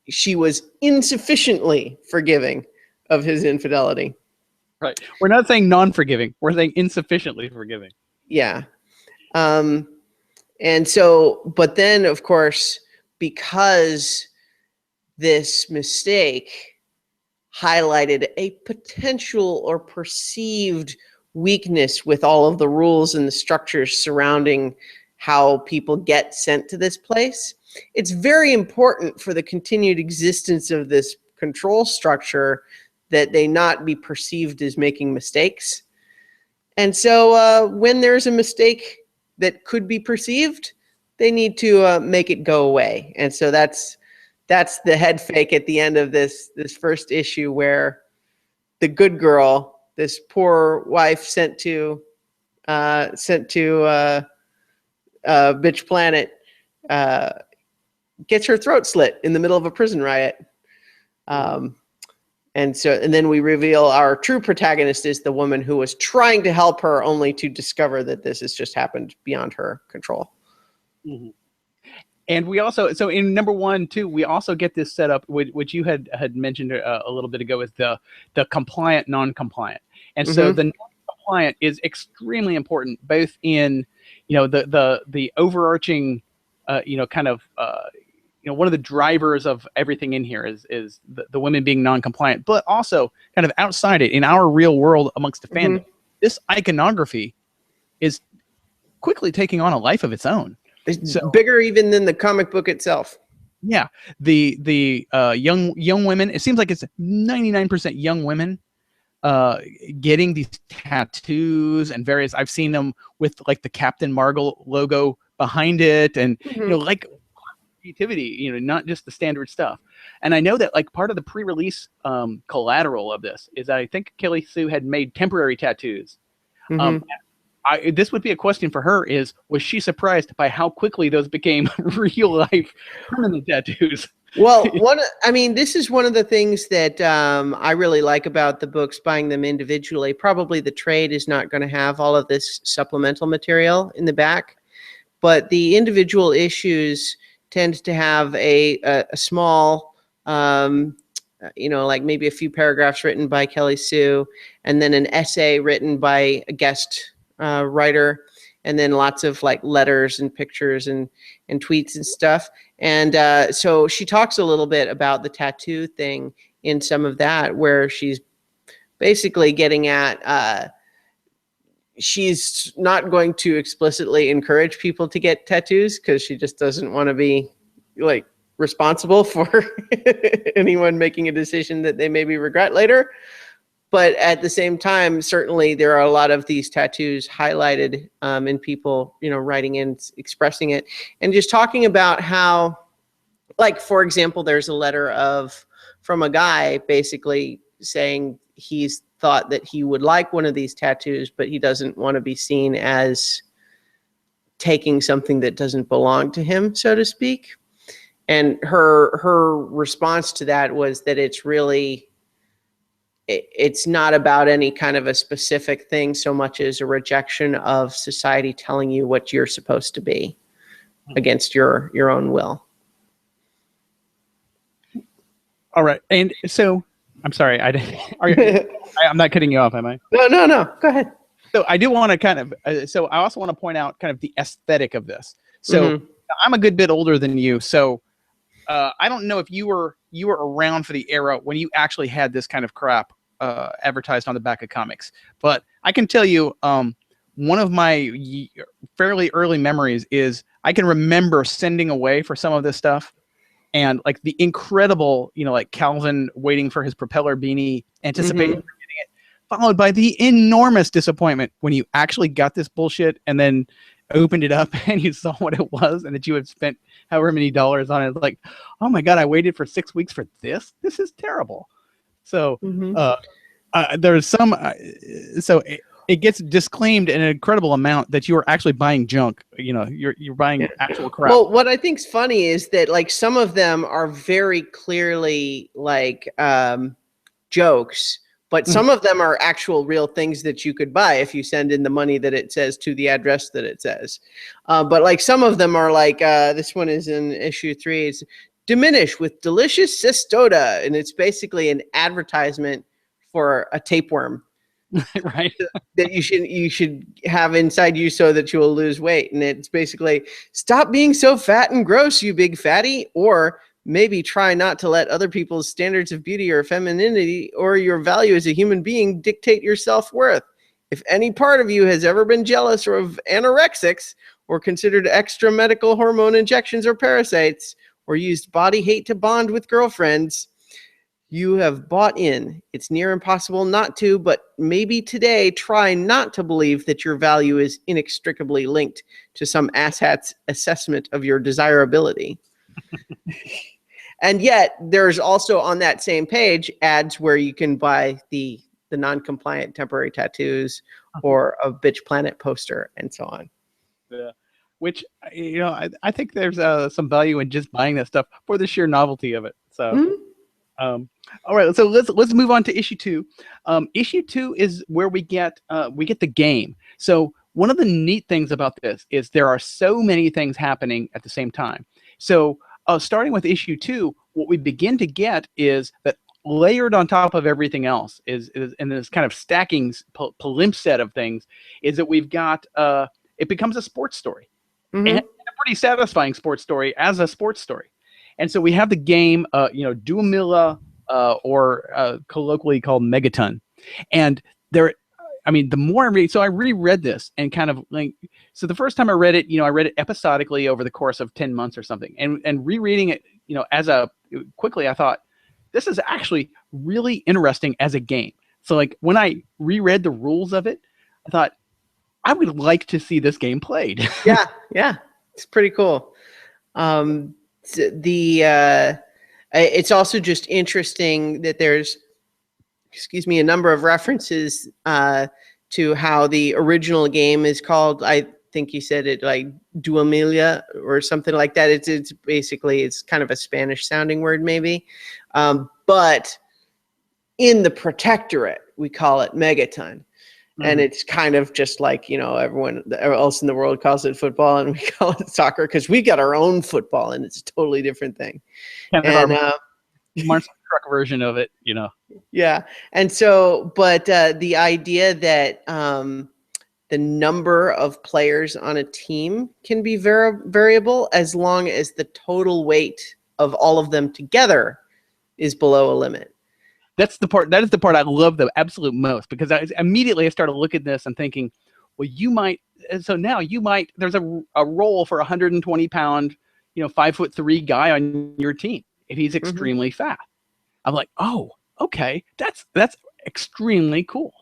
she was insufficiently forgiving of his infidelity. Right. We're not saying non-forgiving. We're saying insufficiently forgiving. Yeah. And so, but then, of course, because this mistake highlighted a potential or perceived weakness with all of the rules and the structures surrounding how people get sent to this place, it's very important for the continued existence of this control structure that they not be perceived as making mistakes. And so when there's a mistake that could be perceived, they need to make it go away. And so that's the head fake at the end of this first issue, where the good girl, this poor wife sent to Bitch Planet, gets her throat slit in the middle of a prison riot. And then we reveal our true protagonist is the woman who was trying to help her, only to discover that this has just happened beyond her control. Mm-hmm. And we also, so in number 1 too, we also get this set up, which you had mentioned a little bit ago, is the compliant, non-compliant. And so the non-compliant is extremely important, both in, you know, the overarching, kind of, one of the drivers of everything in here is the women being non-compliant, but also kind of outside it in our real world amongst the fandom. This iconography is quickly taking on a life of its own. It's bigger even than the comic book itself. Yeah, the young women. It seems like it's 99% young women getting these tattoos and various. I've seen them with like the Captain Marvel logo behind it, and like creativity. Not just the standard stuff. And I know that like part of the pre-release collateral of this is that I think Kelly Sue had made temporary tattoos. This would be a question for her: was she surprised by how quickly those became real life permanent tattoos? Well, this is one of the things that I really like about the books, buying them individually. Probably the trade is not going to have all of this supplemental material in the back, but the individual issues tend to have a small, like maybe a few paragraphs written by Kelly Sue, and then an essay written by a guest writer, and then lots of like letters and pictures and tweets and stuff. And so she talks a little bit about the tattoo thing in some of that, where she's basically getting at she's not going to explicitly encourage people to get tattoos, because she just doesn't want to be like responsible for anyone making a decision that they maybe regret later. But at the same time, certainly there are a lot of these tattoos highlighted in people, writing in, expressing it, and just talking about how, like, for example, there's a letter from a guy basically saying he's thought that he would like one of these tattoos, but he doesn't want to be seen as taking something that doesn't belong to him, so to speak. And her response to that was that it's not about any kind of a specific thing so much as a rejection of society telling you what you're supposed to be against your own will. All right. And so I'm sorry. I'm not cutting you off, am I? No. Go ahead. So I do want to kind of, so I also want to point out kind of the aesthetic of this. So I'm a good bit older than you. So I don't know if you were around for the era when you actually had this kind of crap advertised on the back of comics. But I can tell you, one of my fairly early memories is I can remember sending away for some of this stuff. And like the incredible, like Calvin waiting for his propeller beanie, anticipating getting it, followed by the enormous disappointment when you actually got this bullshit and then opened it up and you saw what it was and that you had spent however many dollars on it. It's like, oh my God, I waited for 6 weeks for this. This is terrible. So there's some, so it gets disclaimed in an incredible amount that you are actually buying junk. You're buying actual crap. Well, what I think's funny is that like some of them are very clearly like jokes, but some of them are actual real things that you could buy if you send in the money that it says to the address that it says. But like some of them are like, this one is in issue 3. It's diminish with delicious Cestota. And it's basically an advertisement for a tapeworm. Right. That you should have inside you so that you will lose weight. And it's basically, stop being so fat and gross, you big fatty, or maybe try not to let other people's standards of beauty or femininity or your value as a human being dictate your self-worth. If any part of you has ever been jealous or of anorexics or considered extra medical hormone injections or parasites or used body hate to bond with girlfriends, you have bought in. It's near impossible not to, but maybe today try not to believe that your value is inextricably linked to some asshat's assessment of your desirability. And yet there's also on that same page ads where you can buy the non-compliant temporary tattoos or a Bitch Planet poster and so on. Yeah. Which, I think there's some value in just buying that stuff for the sheer novelty of it. So. All right, so let's move on to issue 2. Issue 2 is where we get the game. So one of the neat things about this is there are so many things happening at the same time. So starting with issue 2, what we begin to get is that layered on top of everything else is in this kind of stacking palimpsest of things is that we've got it becomes a sports story, and a pretty satisfying sports story as a sports story. And so we have the game, Duamila, or colloquially called Megaton. And there, the more I read, so I reread this and kind of like, so the first time I read it, I read it episodically over the course of 10 months or something. And rereading it, quickly, I thought, this is actually really interesting as a game. So like when I reread the rules of it, I thought, I would like to see this game played. Yeah, it's pretty cool. It's also just interesting that there's, a number of references to how the original game is called. I think you said it like Duamilia or something like that. It's basically, it's kind of a Spanish sounding word maybe. But in the Protectorate, we call it Megaton. And it's kind of just like, everyone else in the world calls it football and we call it soccer because we got our own football and it's a totally different thing. Martial truck version of it, Yeah. And so, but the idea that the number of players on a team can be variable as long as the total weight of all of them together is below a limit. That is the part I love the absolute most, because I started looking at this and thinking, well, there's a role for 120-pound, 5'3" guy on your team if he's extremely fat. I'm like, oh, okay, that's extremely cool.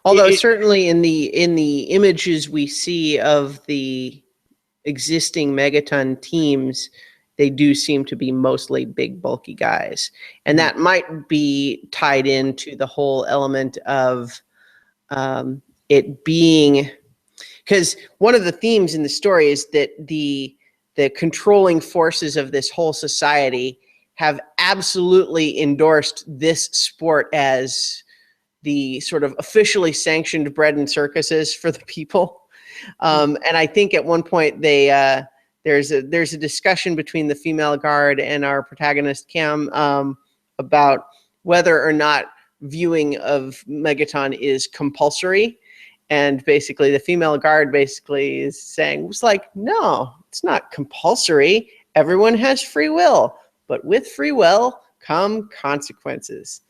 Although certainly in the images we see of the existing Megaton teams, they do seem to be mostly big, bulky guys. And that might be tied into the whole element of it being, because one of the themes in the story is that the controlling forces of this whole society have absolutely endorsed this sport as the sort of officially sanctioned bread and circuses for the people. And I think at one point there's a discussion between the female guard and our protagonist Cam about whether or not viewing of Megaton is compulsory. And basically the female guard basically is saying, it's like, no, it's not compulsory. Everyone has free will, but with free will come consequences.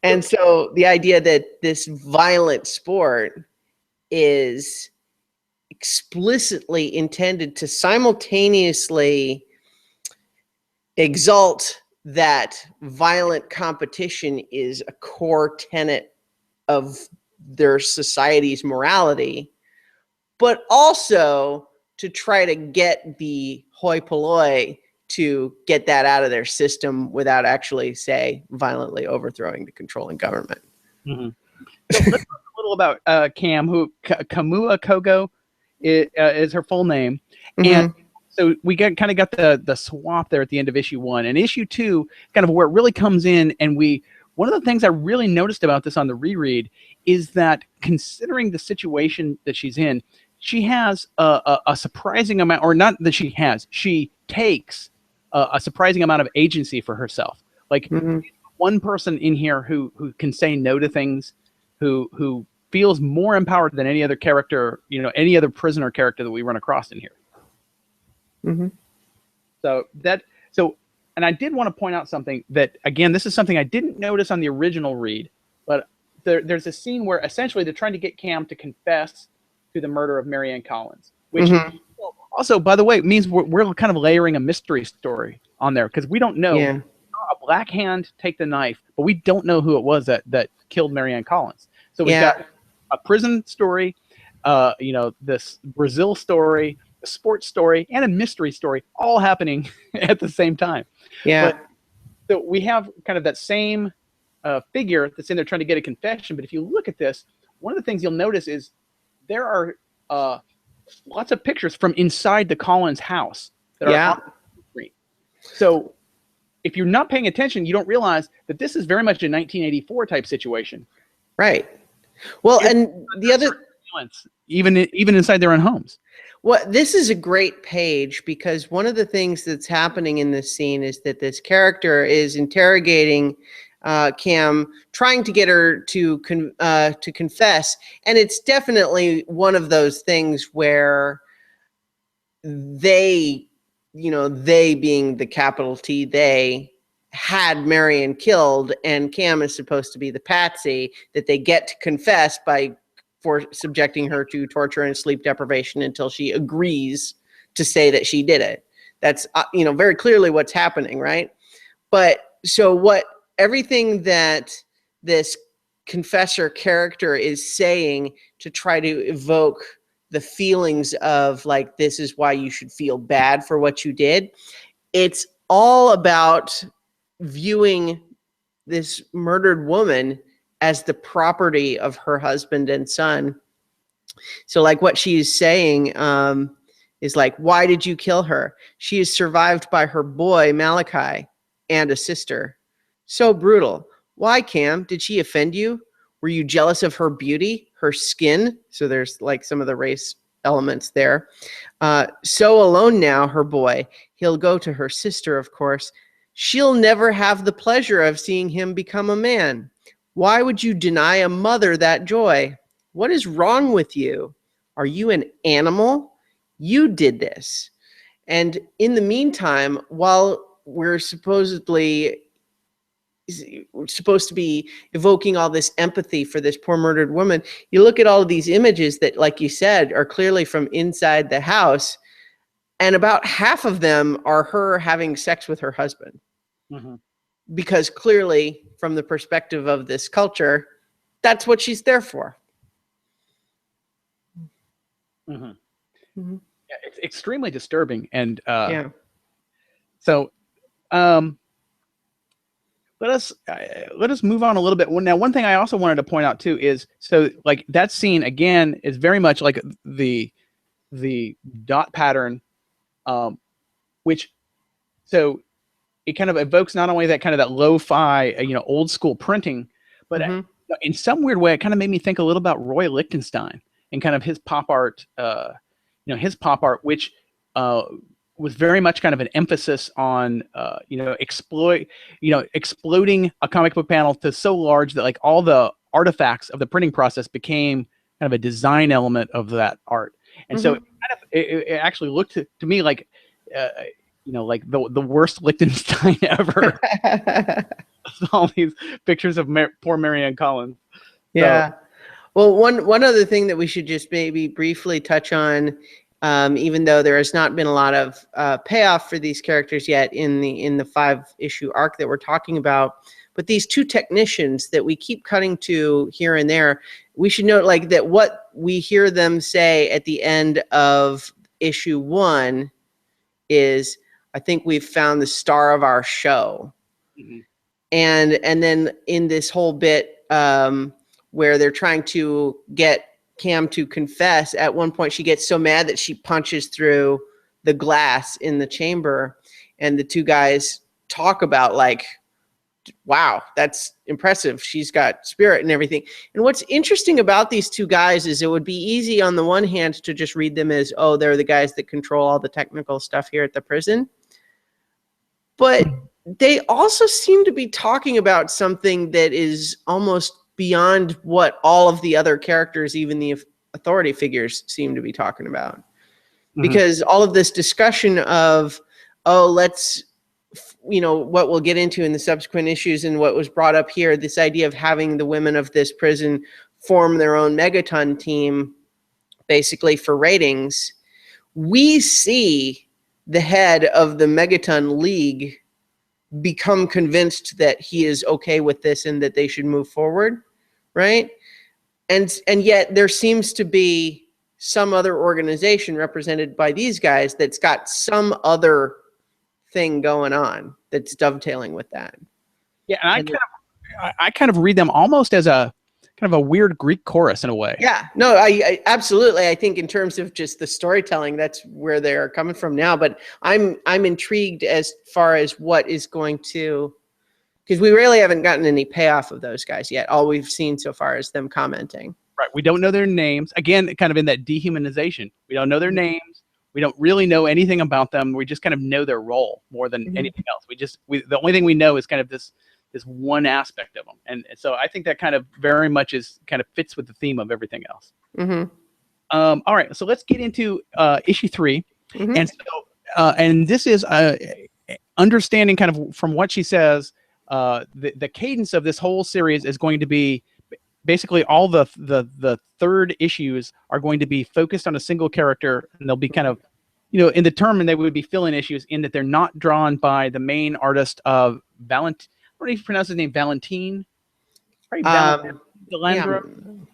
And so the idea that this violent sport is explicitly intended to simultaneously exalt that violent competition is a core tenet of their society's morality, but also to try to get the hoi polloi to get that out of their system without actually, say, violently overthrowing the controlling government. Mm-hmm. So let's talk a little about Cam, who Kamua Kogo is her full name. Mm-hmm. And so we kind of got the swap there at the end of issue 1. And issue 2, kind of where it really comes in, and one of the things I really noticed about this on the reread is that considering the situation that she's in, she has a surprising amount, or not that she takes a surprising amount of agency for herself. Like one person in here who can say no to things, who feels more empowered than any other character, any other prisoner character that we run across in here. Mm-hmm. And I did want to point out something that, again, this is something I didn't notice on the original read, but there's a scene where essentially they're trying to get Cam to confess to the murder of Marianne Collins, which also, by the way, means we're kind of layering a mystery story on there, because we don't know. Yeah. A black hand take the knife, but we don't know who it was that killed Marianne Collins. So we've got a prison story, this Brazil story, a sports story, and a mystery story all happening at the same time. Yeah. So we have kind of that same figure that's in there trying to get a confession. But if you look at this, one of the things you'll notice is there are lots of pictures from inside the Collins house that are on the screen. So if you're not paying attention, you don't realize that this is very much a 1984 type situation. Right. Well, and the other, even inside their own homes. Well, this is a great page, because one of the things that's happening in this scene is that this character is interrogating Cam, trying to get her to confess, and it's definitely one of those things where they being the capital T, they had Marion killed, and Cam is supposed to be the patsy that they get to confess by subjecting her to torture and sleep deprivation until she agrees to say that she did it. That's very clearly what's happening, right? But so everything that this confessor character is saying to try to evoke the feelings of, like, this is why you should feel bad for what you did, it's all about viewing this murdered woman as the property of her husband and son. So, like, what she's saying is like, why did you kill her? She is survived by her boy, Malachi, and a sister. So brutal. Why, Cam? Did she offend you? Were you jealous of her beauty, her skin? So there's like some of the race elements there. So alone now, her boy. He'll go to her sister, of course. She'll never have the pleasure of seeing him become a man. Why would you deny a mother that joy? What is wrong with you? Are you an animal? You did this. And in the meantime, while we're supposed to be evoking all this empathy for this poor murdered woman, you look at all of these images that, like you said, are clearly from inside the house, and about half of them are her having sex with her husband. Mm-hmm. Because clearly, from the perspective of this culture, that's what she's there for. Mm-hmm. Mm-hmm. Yeah, it's extremely disturbing. And Yeah. so let us move on a little bit. Now, one thing I also wanted to point out too is, so like that scene again is very much like the dot pattern, which, so it kind of evokes not only that kind of that lo-fi, old school printing, but in some weird way, it kind of made me think a little about Roy Lichtenstein and kind of his pop art, which was very much kind of an emphasis on, exploding a comic book panel to so large that like all the artifacts of the printing process became kind of a design element of that art. And so it actually looked to me like, like the worst Lichtenstein ever. All these pictures of poor Marianne Collins. Yeah. So, well, one other thing that we should just maybe briefly touch on, even though there has not been a lot of payoff for these characters yet in the 5-issue arc that we're talking about, but these two technicians that we keep cutting to here and there, we should note like that what we hear them say at the end of issue 1 is, I think we've found the star of our show. And then in this whole bit where they're trying to get Cam to confess, at one point she gets so mad that she punches through the glass in the chamber, and the two guys talk about like, wow, that's impressive. She's got spirit and everything. And what's interesting about these two guys is it would be easy on the one hand to just read them as, oh, they're the guys that control all the technical stuff here at the prison. But they also seem to be talking about something that is almost beyond what all of the other characters, even the authority figures, seem to be talking about. Because all of this discussion of, oh, let's, what we'll get into in the subsequent issues and what was brought up here, this idea of having the women of this prison form their own megaton team, basically for ratings, we see the head of the Megaton League become convinced that he is okay with this and that they should move forward, right? And yet there seems to be some other organization represented by these guys that's got some other thing going on that's dovetailing with that. Yeah, and I kind of read them almost as a kind of a weird Greek chorus in a way. Yeah, no, I absolutely. I think in terms of just the storytelling, that's where they're coming from now. But I'm intrigued as far as what is going to, because we really haven't gotten any payoff of those guys yet. All we've seen so far is them commenting. Right. We don't know their names. Again, kind of in that dehumanization. We don't know their names. We don't really know anything about them. We just kind of know their role more than anything else. The only thing we know is kind of this one aspect of them. And so I think that kind of very much fits with the theme of everything else. All right. So let's get into issue 3. And so, and this is understanding kind of from what she says, the cadence of this whole series is going to be basically all the third issues are going to be focused on a single character, and they'll be kind of, in the term, and they would be fill-in issues in that they're not drawn by the main artist of Valentine. I don't know if you pronounce his name, Valentine. Probably Valentine Delandro. Yeah.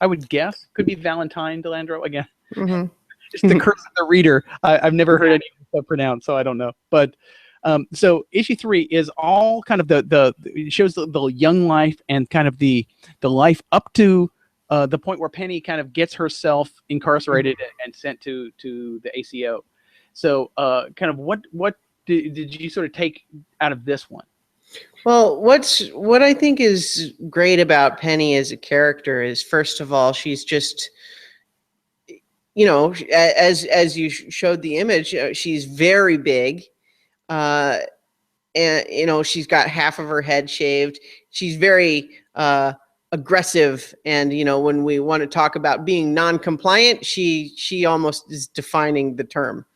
I would guess. Could be Valentine Delandro again. Just the curse of the reader. I've never heard anyone so pronounced, so I don't know. But so issue 3 is all kind of it shows the young life and kind of the life up to the point where Penny kind of gets herself incarcerated and sent to the ACO. So kind of what did you sort of take out of this one? Well, what I think is great about Penny as a character is, first of all, she's just, as you showed the image, she's very big. And she's got half of her head shaved. She's very aggressive, and when we want to talk about being non-compliant, she almost is defining the term.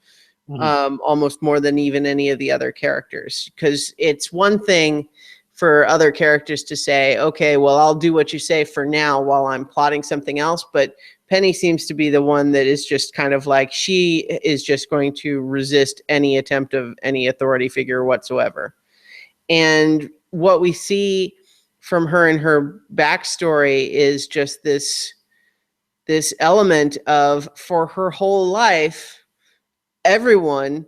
Almost more than even any of the other characters, because it's one thing for other characters to say, okay, well, I'll do what you say for now while I'm plotting something else, but Penny seems to be the one that is just kind of like, she is just going to resist any attempt of any authority figure whatsoever. And what we see from her and her backstory is just this element of, for her whole life, everyone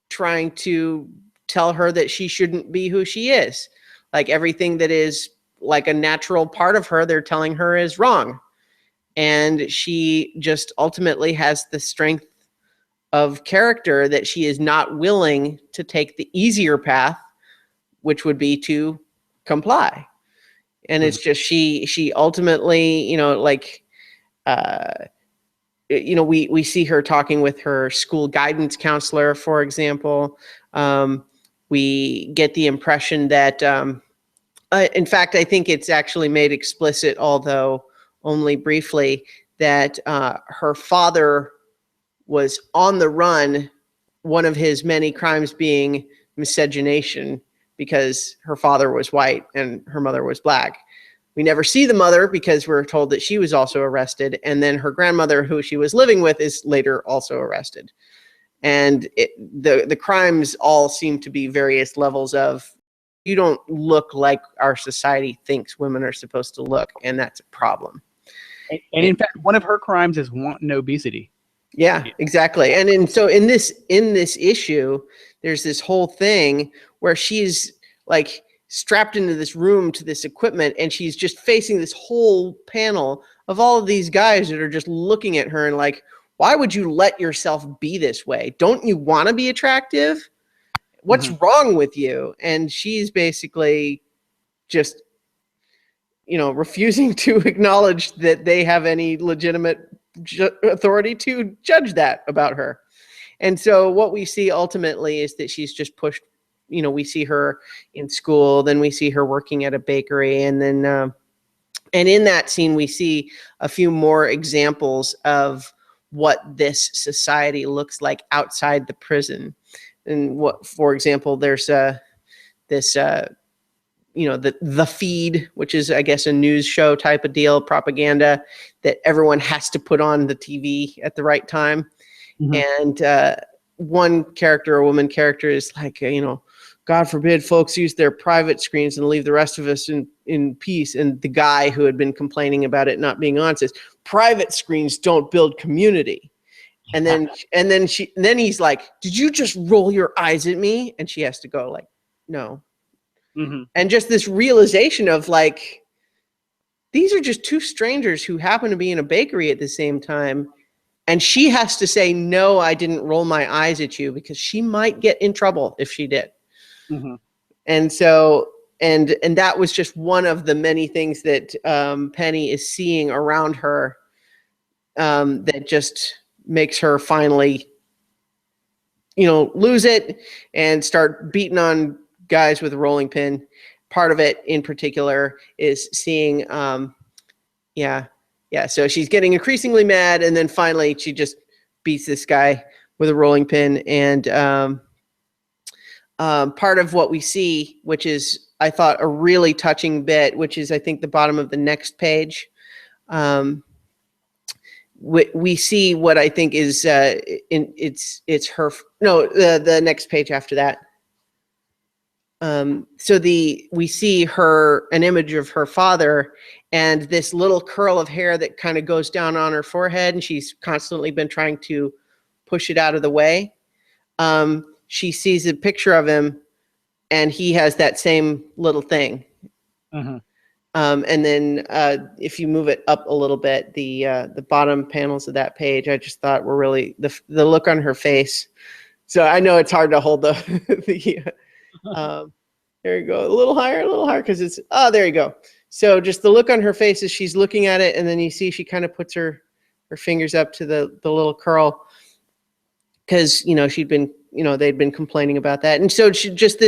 trying to tell her that she shouldn't be who she is. Like everything that is like a natural part of her, they're telling her is wrong. And she just ultimately has the strength of character that she is not willing to take the easier path, which would be to comply. And it's just, she ultimately, you know, like, you know, we see her talking with her school guidance counselor, for example. We get the impression that, in fact, I think it's actually made explicit, although only briefly, that her father was on the run, one of his many crimes being miscegenation, because her father was white and her mother was black. We never see the mother because we're told that she was also arrested. And then her grandmother, who she was living with, is later also arrested. And the crimes all seem to be various levels of, you don't look like our society thinks women are supposed to look. And that's a problem. And in fact, one of her crimes is wanton obesity. Yeah, exactly. And so in this issue, there's this whole thing where she's like strapped into this room to this equipment, and she's just facing this whole panel of all of these guys that are just looking at her and like, why would you let yourself be this way? Don't you want to be attractive? What's wrong with you? And she's basically just, you know, refusing to acknowledge that they have any legitimate authority to judge that about her. And so what we see ultimately is that she's just pushed. You know, we see her in school, then we see her working at a bakery, and then and in that scene we see a few more examples of what this society looks like outside the prison. And what, for example, there's this you know, the feed, which is, I guess, a news show type of deal, propaganda that everyone has to put on the TV at the right time. And one character, a woman character, is like, you know, God forbid folks use their private screens and leave the rest of us in peace. And the guy who had been complaining about it not being on says, private screens don't build community. And then he's like, did you just roll your eyes at me? And she has to go like, no. And just this realization of like, these are just two strangers who happen to be in a bakery at the same time. And she has to say, no, I didn't roll my eyes at you, because she might get in trouble if she did. And so, and that was just one of the many things that Penny is seeing around her that just makes her finally, you know, lose it and start beating on guys with a rolling pin. Part of it in particular is seeing, so she's getting increasingly mad, and then finally she just beats this guy with a rolling pin. And part of what we see, which is, I thought, a really touching bit, which is, I think, the bottom of the next page. We see what I think is it's her. No, the next page after that. So we see an image of her father, and this little curl of hair that kind of goes down on her forehead, and she's constantly been trying to push it out of the way. She sees a picture of him, and he has that same little thing. And then if you move it up a little bit, the bottom panels of that page, I just thought were really the look on her face. So I know it's hard to hold there you go, a little higher, because it's, there you go. So just the look on her face as she's looking at it, and then you see she kind of puts her fingers up to the little curl, because, you know, she'd been, you know, they'd been complaining about that. And so she just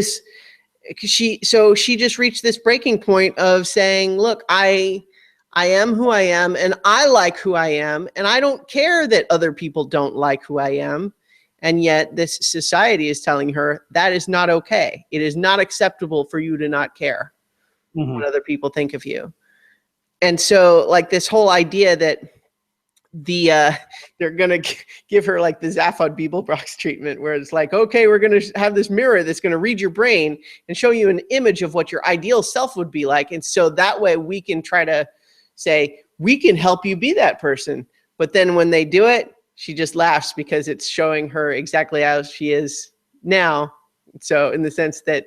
reached this breaking point of saying, look, I am who I am, and I like who I am, and I don't care that other people don't like who I am. And yet this society is telling her that is not okay. It is not acceptable for you to not care what other people think of you. And so, like, this whole idea that they're going to give her like the Zaphod Beeblebrox treatment, where it's like, okay, we're going to have this mirror that's going to read your brain and show you an image of what your ideal self would be like. And so that way we can try to say, we can help you be that person. But then when they do it, she just laughs because it's showing her exactly how she is now. So in the sense that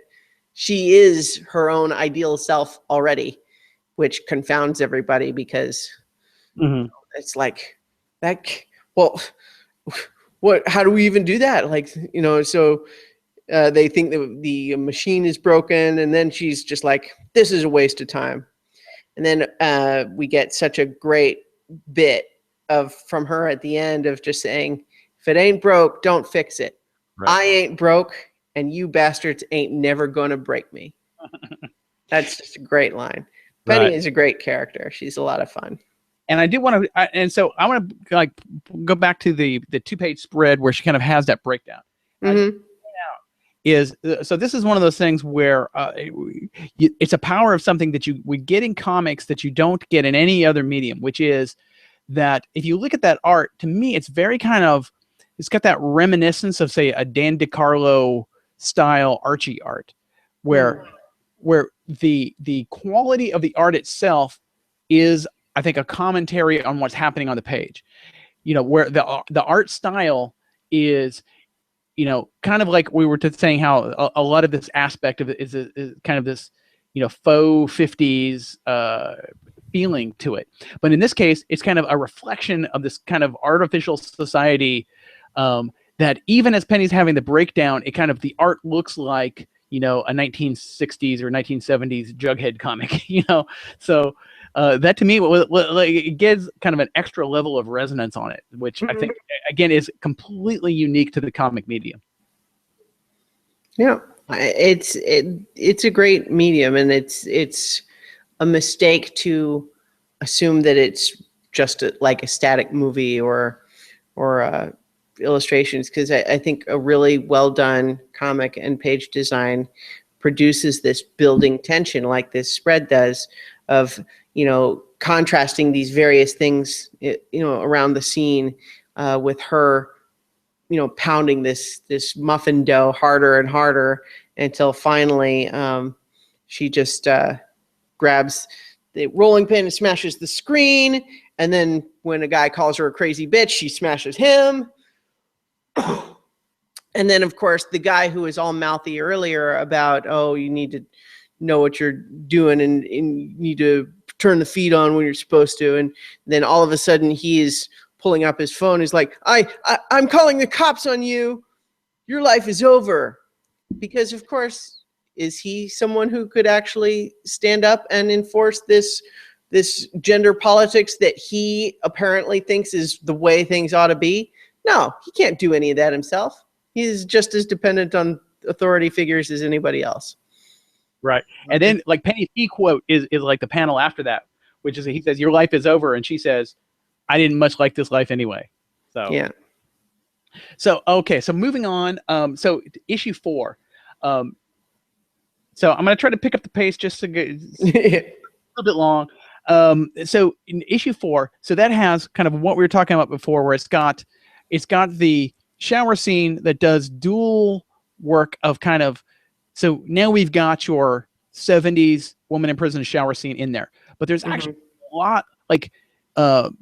she is her own ideal self already, which confounds everybody because it's like that. Well, how do we even do that? Like, so they think that the machine is broken, and then she's just like, this is a waste of time. And then we get such a great bit from her at the end of just saying, if it ain't broke, don't fix it. Right. I ain't broke, and you bastards ain't never gonna break me. That's just a great line. Penny is a great character. She's a lot of fun. And I do want to, and so I want to like go back to the 2-page spread where she kind of has that breakdown. So this is one of those things where it's a power of something that we get in comics that you don't get in any other medium, which is that if you look at that art, to me, it's very it's got that reminiscence of, say, a Dan DeCarlo style Archie art, where the quality of the art itself is, I think, a commentary on what's happening on the page. Where the art style is, kind of like we were saying how a lot of this aspect of it is kind of this, faux 50s feeling to it. But in this case, it's kind of a reflection of this kind of artificial society that even as Penny's having the breakdown, the art looks like, a 1960s or 1970s Jughead comic, So that to me, it gives kind of an extra level of resonance on it, which I think, again, is completely unique to the comic medium. Yeah, it's a great medium, and it's a mistake to assume that it's just like a static movie or illustrations, because I think a really well done comic and page design produces this building tension like this spread does of, contrasting these various things, around the scene with her, pounding this muffin dough harder and harder until finally she just grabs the rolling pin and smashes the screen. And then when a guy calls her a crazy bitch, she smashes him. And then, of course, the guy who was all mouthy earlier about, oh, you need to know what you're doing and you need to turn the feed on when you're supposed to. And then all of a sudden he is pulling up his phone. He's like, I'm calling the cops on you. Your life is over. Because, of course, is he someone who could actually stand up and enforce this gender politics that he apparently thinks is the way things ought to be? No, he can't do any of that himself. He's just as dependent on authority figures as anybody else. Right. And then, like, Penny's key quote is like the panel after that, which is, he says, your life is over. And she says, I didn't much like this life anyway. So, yeah. So, okay. So moving on. So issue 4. So I'm going to try to pick up the pace just to get a little bit long. So in issue 4, so that has kind of what we were talking about before, where it's got the shower scene that does dual work of kind of, so now we've got your 70s woman in prison shower scene in there, but there's actually a lot, like a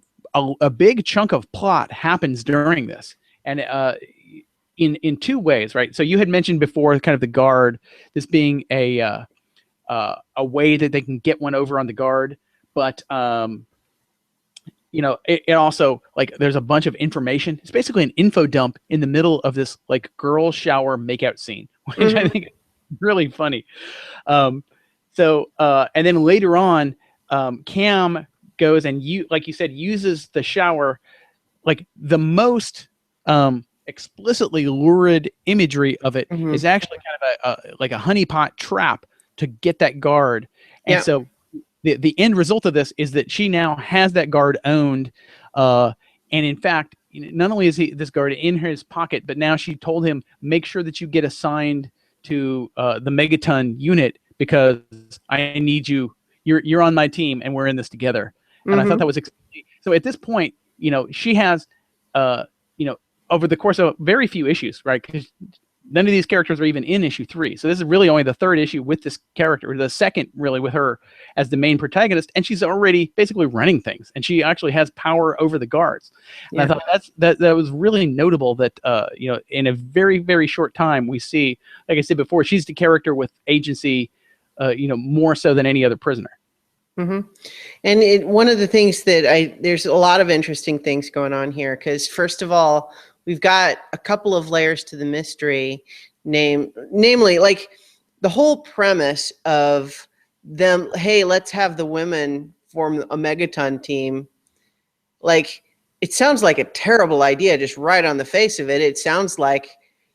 big chunk of plot happens during this, and in 2 ways, right? So you had mentioned before kind of the guard, this being a way that they can get one over on the guard, but it also, like, there's a bunch of information. It's basically an info dump in the middle of this, like, girl shower makeout scene, which I think is really funny. And then later on, Cam goes and, like you said, uses the shower, like, the most explicitly lurid imagery of it is actually kind of like a honeypot trap to get that guard. And so the end result of this is that she now has that guard owned. And in fact, not only is this guard in his pocket, but now she told him, make sure that you get assigned to the Megaton unit, because I need you. You're on my team and we're in this together. And I thought that was so at this point, she has, over the course of very few issues, right? 'Cause none of these characters are even in issue 3. So this is really only the 3rd issue with this character, the 2nd really with her as the main protagonist, and she's already basically running things, and she actually has power over the guards. And I thought that was really notable that you know, in a very, very short time we see, like I said before, she's the character with agency, you know, more so than any other prisoner. Mm-hmm. And one of the things that there's a lot of interesting things going on here, because first of all, we've got a couple of layers to the mystery, namely, like the whole premise of them, hey, let's have the women form a megaton team. Like, it sounds like a terrible idea just right on the face of it. It sounds like,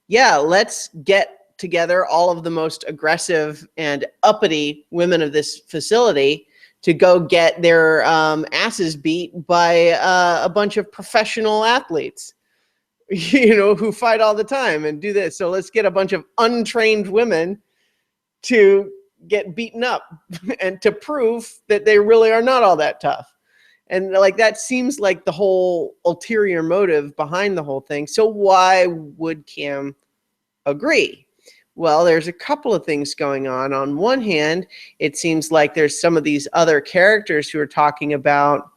yeah, let's get together all of the most aggressive and uppity women of this facility to go get their asses beat by a bunch of professional athletes, you know, who fight all the time and do this. So let's get a bunch of untrained women to get beaten up and to prove that they really are not all that tough. And like, that seems like the whole ulterior motive behind the whole thing. So why would Cam agree? Well, there's a couple of things going on. On one hand, it seems like there's some of these other characters who are talking about,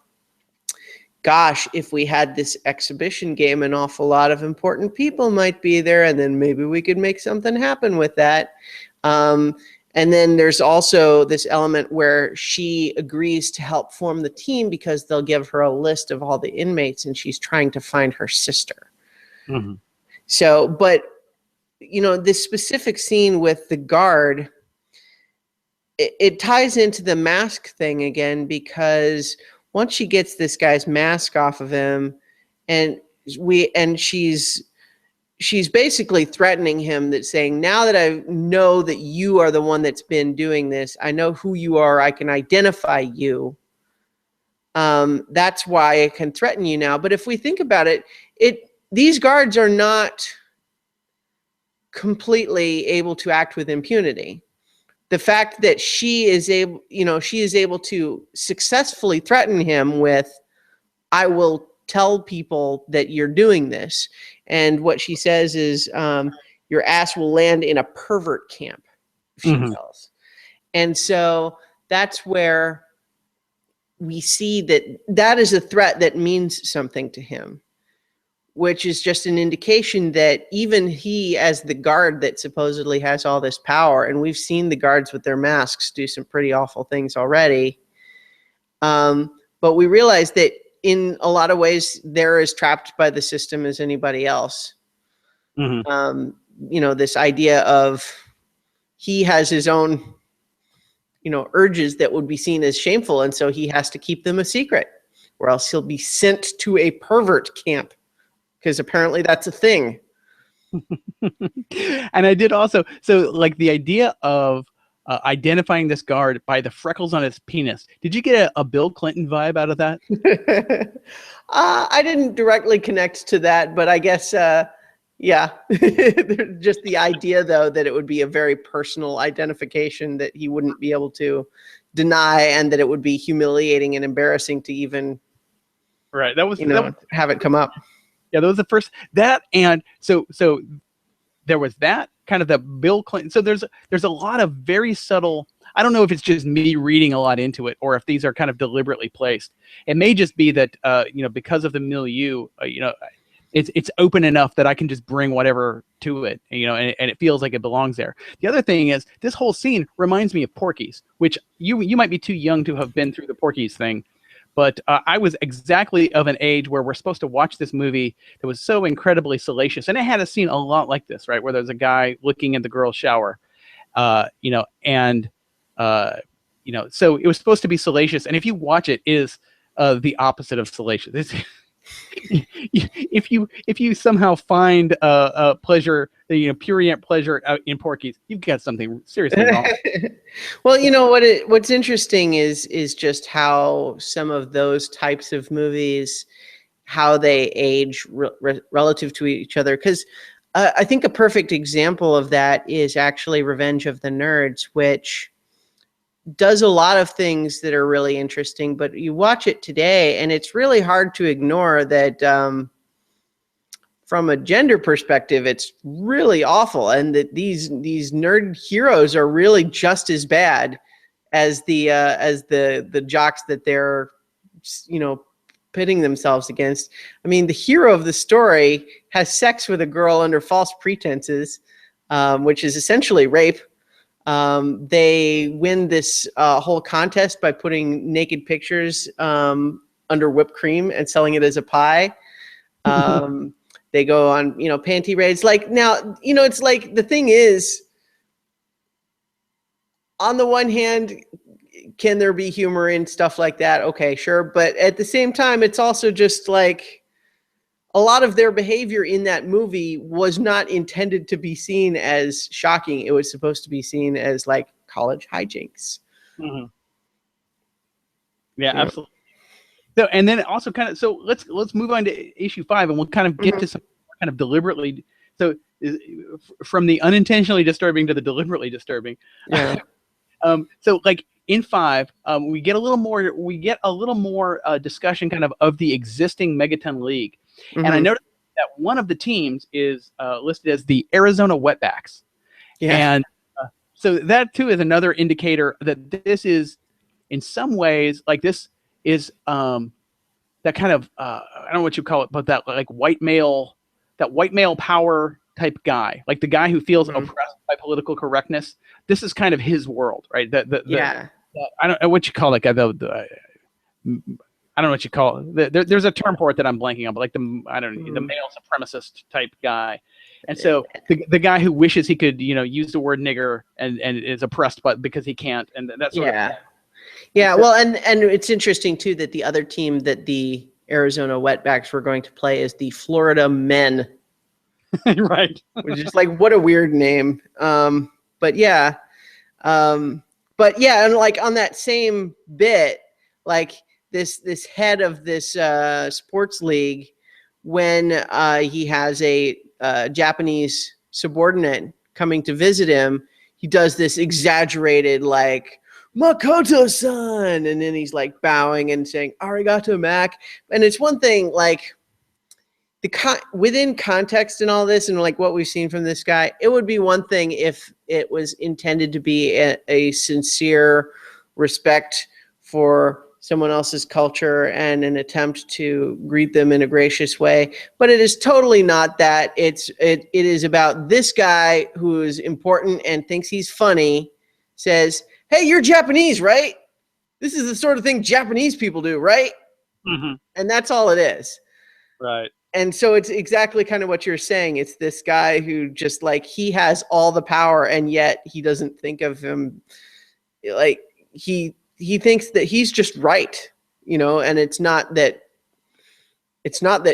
gosh, if we had this exhibition game, an awful lot of important people might be there, and then maybe we could make something happen with that. And then there's also this element where she agrees to help form the team because they'll give her a list of all the inmates, and she's trying to find her sister. Mm-hmm. So, but, you know, this specific scene with the guard, it ties into the mask thing again, because once she gets this guy's mask off of him, and she's basically threatening him, that saying, now that I know that you are the one that's been doing this, I know who you are, I can identify you. That's why I can threaten you now. But if we think about it, these guards are not completely able to act with impunity. The fact that she is able to successfully threaten him with, I will tell people that you're doing this. And what she says is, your ass will land in a pervert camp, if she tells. And so that's where we see that is a threat that means something to him, which is just an indication that even he, as the guard that supposedly has all this power, and we've seen the guards with their masks do some pretty awful things already, but we realize that in a lot of ways they're as trapped by the system as anybody else. Mm-hmm. You know, this idea of he has his own, you know, urges that would be seen as shameful, and so he has to keep them a secret, or else he'll be sent to a pervert camp, because apparently that's a thing. And I did also, so like the idea of identifying this guard by the freckles on his penis. Did you get a Bill Clinton vibe out of that? I didn't directly connect to that, but I guess, yeah. Just the idea, though, that it would be a very personal identification that he wouldn't be able to deny, and that it would be humiliating and embarrassing to even, right, that was have it come up. Yeah, that was the first, that, and so there was that kind of the Bill Clinton. So there's a lot of very subtle, I don't know if it's just me reading a lot into it, or if these are kind of deliberately placed. It may just be that, you know, because of the milieu, you know, it's open enough that I can just bring whatever to it, you know, and it feels like it belongs there. The other thing is, this whole scene reminds me of Porky's, which you might be too young to have been through the Porky's thing. But I was exactly of an age where we're supposed to watch this movie that was so incredibly salacious. And it had a scene a lot like this, right? Where there's a guy looking in the girl's shower, you know, and, you know, so it was supposed to be salacious. And if you watch it, it is the opposite of salacious. If you somehow find pleasure, you know, purient pleasure in Porky's, you've got something seriously wrong. Well, you know what's interesting is just how some of those types of movies, how they age relative to each other. Because I think a perfect example of that is actually Revenge of the Nerds, which does a lot of things that are really interesting, but you watch it today and it's really hard to ignore that from a gender perspective, it's really awful, and that these nerd heroes are really just as bad as the jocks that they're, you know, pitting themselves against. I mean, the hero of the story has sex with a girl under false pretenses, which is essentially rape. They win this whole contest by putting naked pictures under whipped cream and selling it as a pie. They go on, you know, panty raids. Like, now, you know, it's like, the thing is, on the one hand, can there be humor in stuff like that? Okay, sure. But at the same time, it's also just like, a lot of their behavior in that movie was not intended to be seen as shocking. It was supposed to be seen as like college hijinks. Mm-hmm. Yeah, absolutely. So, and then also kind of, so let's move on to issue 5, and we'll kind of get to some kind of deliberately. So from the unintentionally disturbing to the deliberately disturbing. Yeah. So like in 5, we get a little more discussion kind of the existing Megaton League. And I noticed that one of the teams is listed as the Arizona Wetbacks. Yeah. And so that too is another indicator that this is, in some ways, like this is that kind of I don't know what you call it, but that like white male power type guy, like the guy who feels oppressed by political correctness. This is kind of his world, right? I don't know what you call that guy. I don't know what you call it. There's a term for it that I'm blanking on, but like the male supremacist type guy. And so the guy who wishes he could, you know, use the word nigger and is oppressed because he can't, and that's sort of. Yeah, well, and it's interesting too that the other team that the Arizona Wetbacks were going to play is the Florida Men. Right. Which is like, what a weird name. But yeah, and like on that same bit, like this head of this sports league, when he has a Japanese subordinate coming to visit him, he does this exaggerated like, Makoto-san, and then he's like bowing and saying arigato Mac. And it's one thing, like within context and all this, and like what we've seen from this guy, it would be one thing if it was intended to be a sincere respect for someone else's culture and an attempt to greet them in a gracious way. But it is totally not that. It is about this guy who is important and thinks he's funny, says, hey, you're Japanese, right? This is the sort of thing Japanese people do, right? Mm-hmm. And that's all it is. Right. And so it's exactly kind of what you're saying. It's this guy who just like, he has all the power, and yet he doesn't think of him like he thinks that he's just right, you know, and it's not that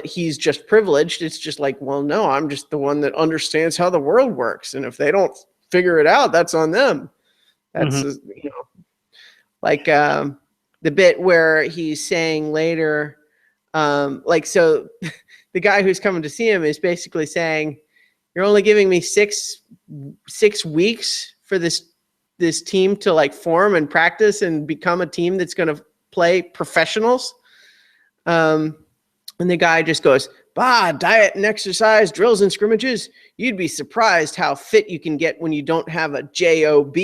he's just privileged. It's just like, well, no, I'm just the one that understands how the world works. And if they don't figure it out, that's on them. That's, you know, like the bit where he's saying later, like, so the guy who's coming to see him is basically saying, you're only giving me six weeks for this team to like form and practice and become a team that's going to play professionals. And the guy just goes, diet and exercise, drills and scrimmages. You'd be surprised how fit you can get when you don't have a job.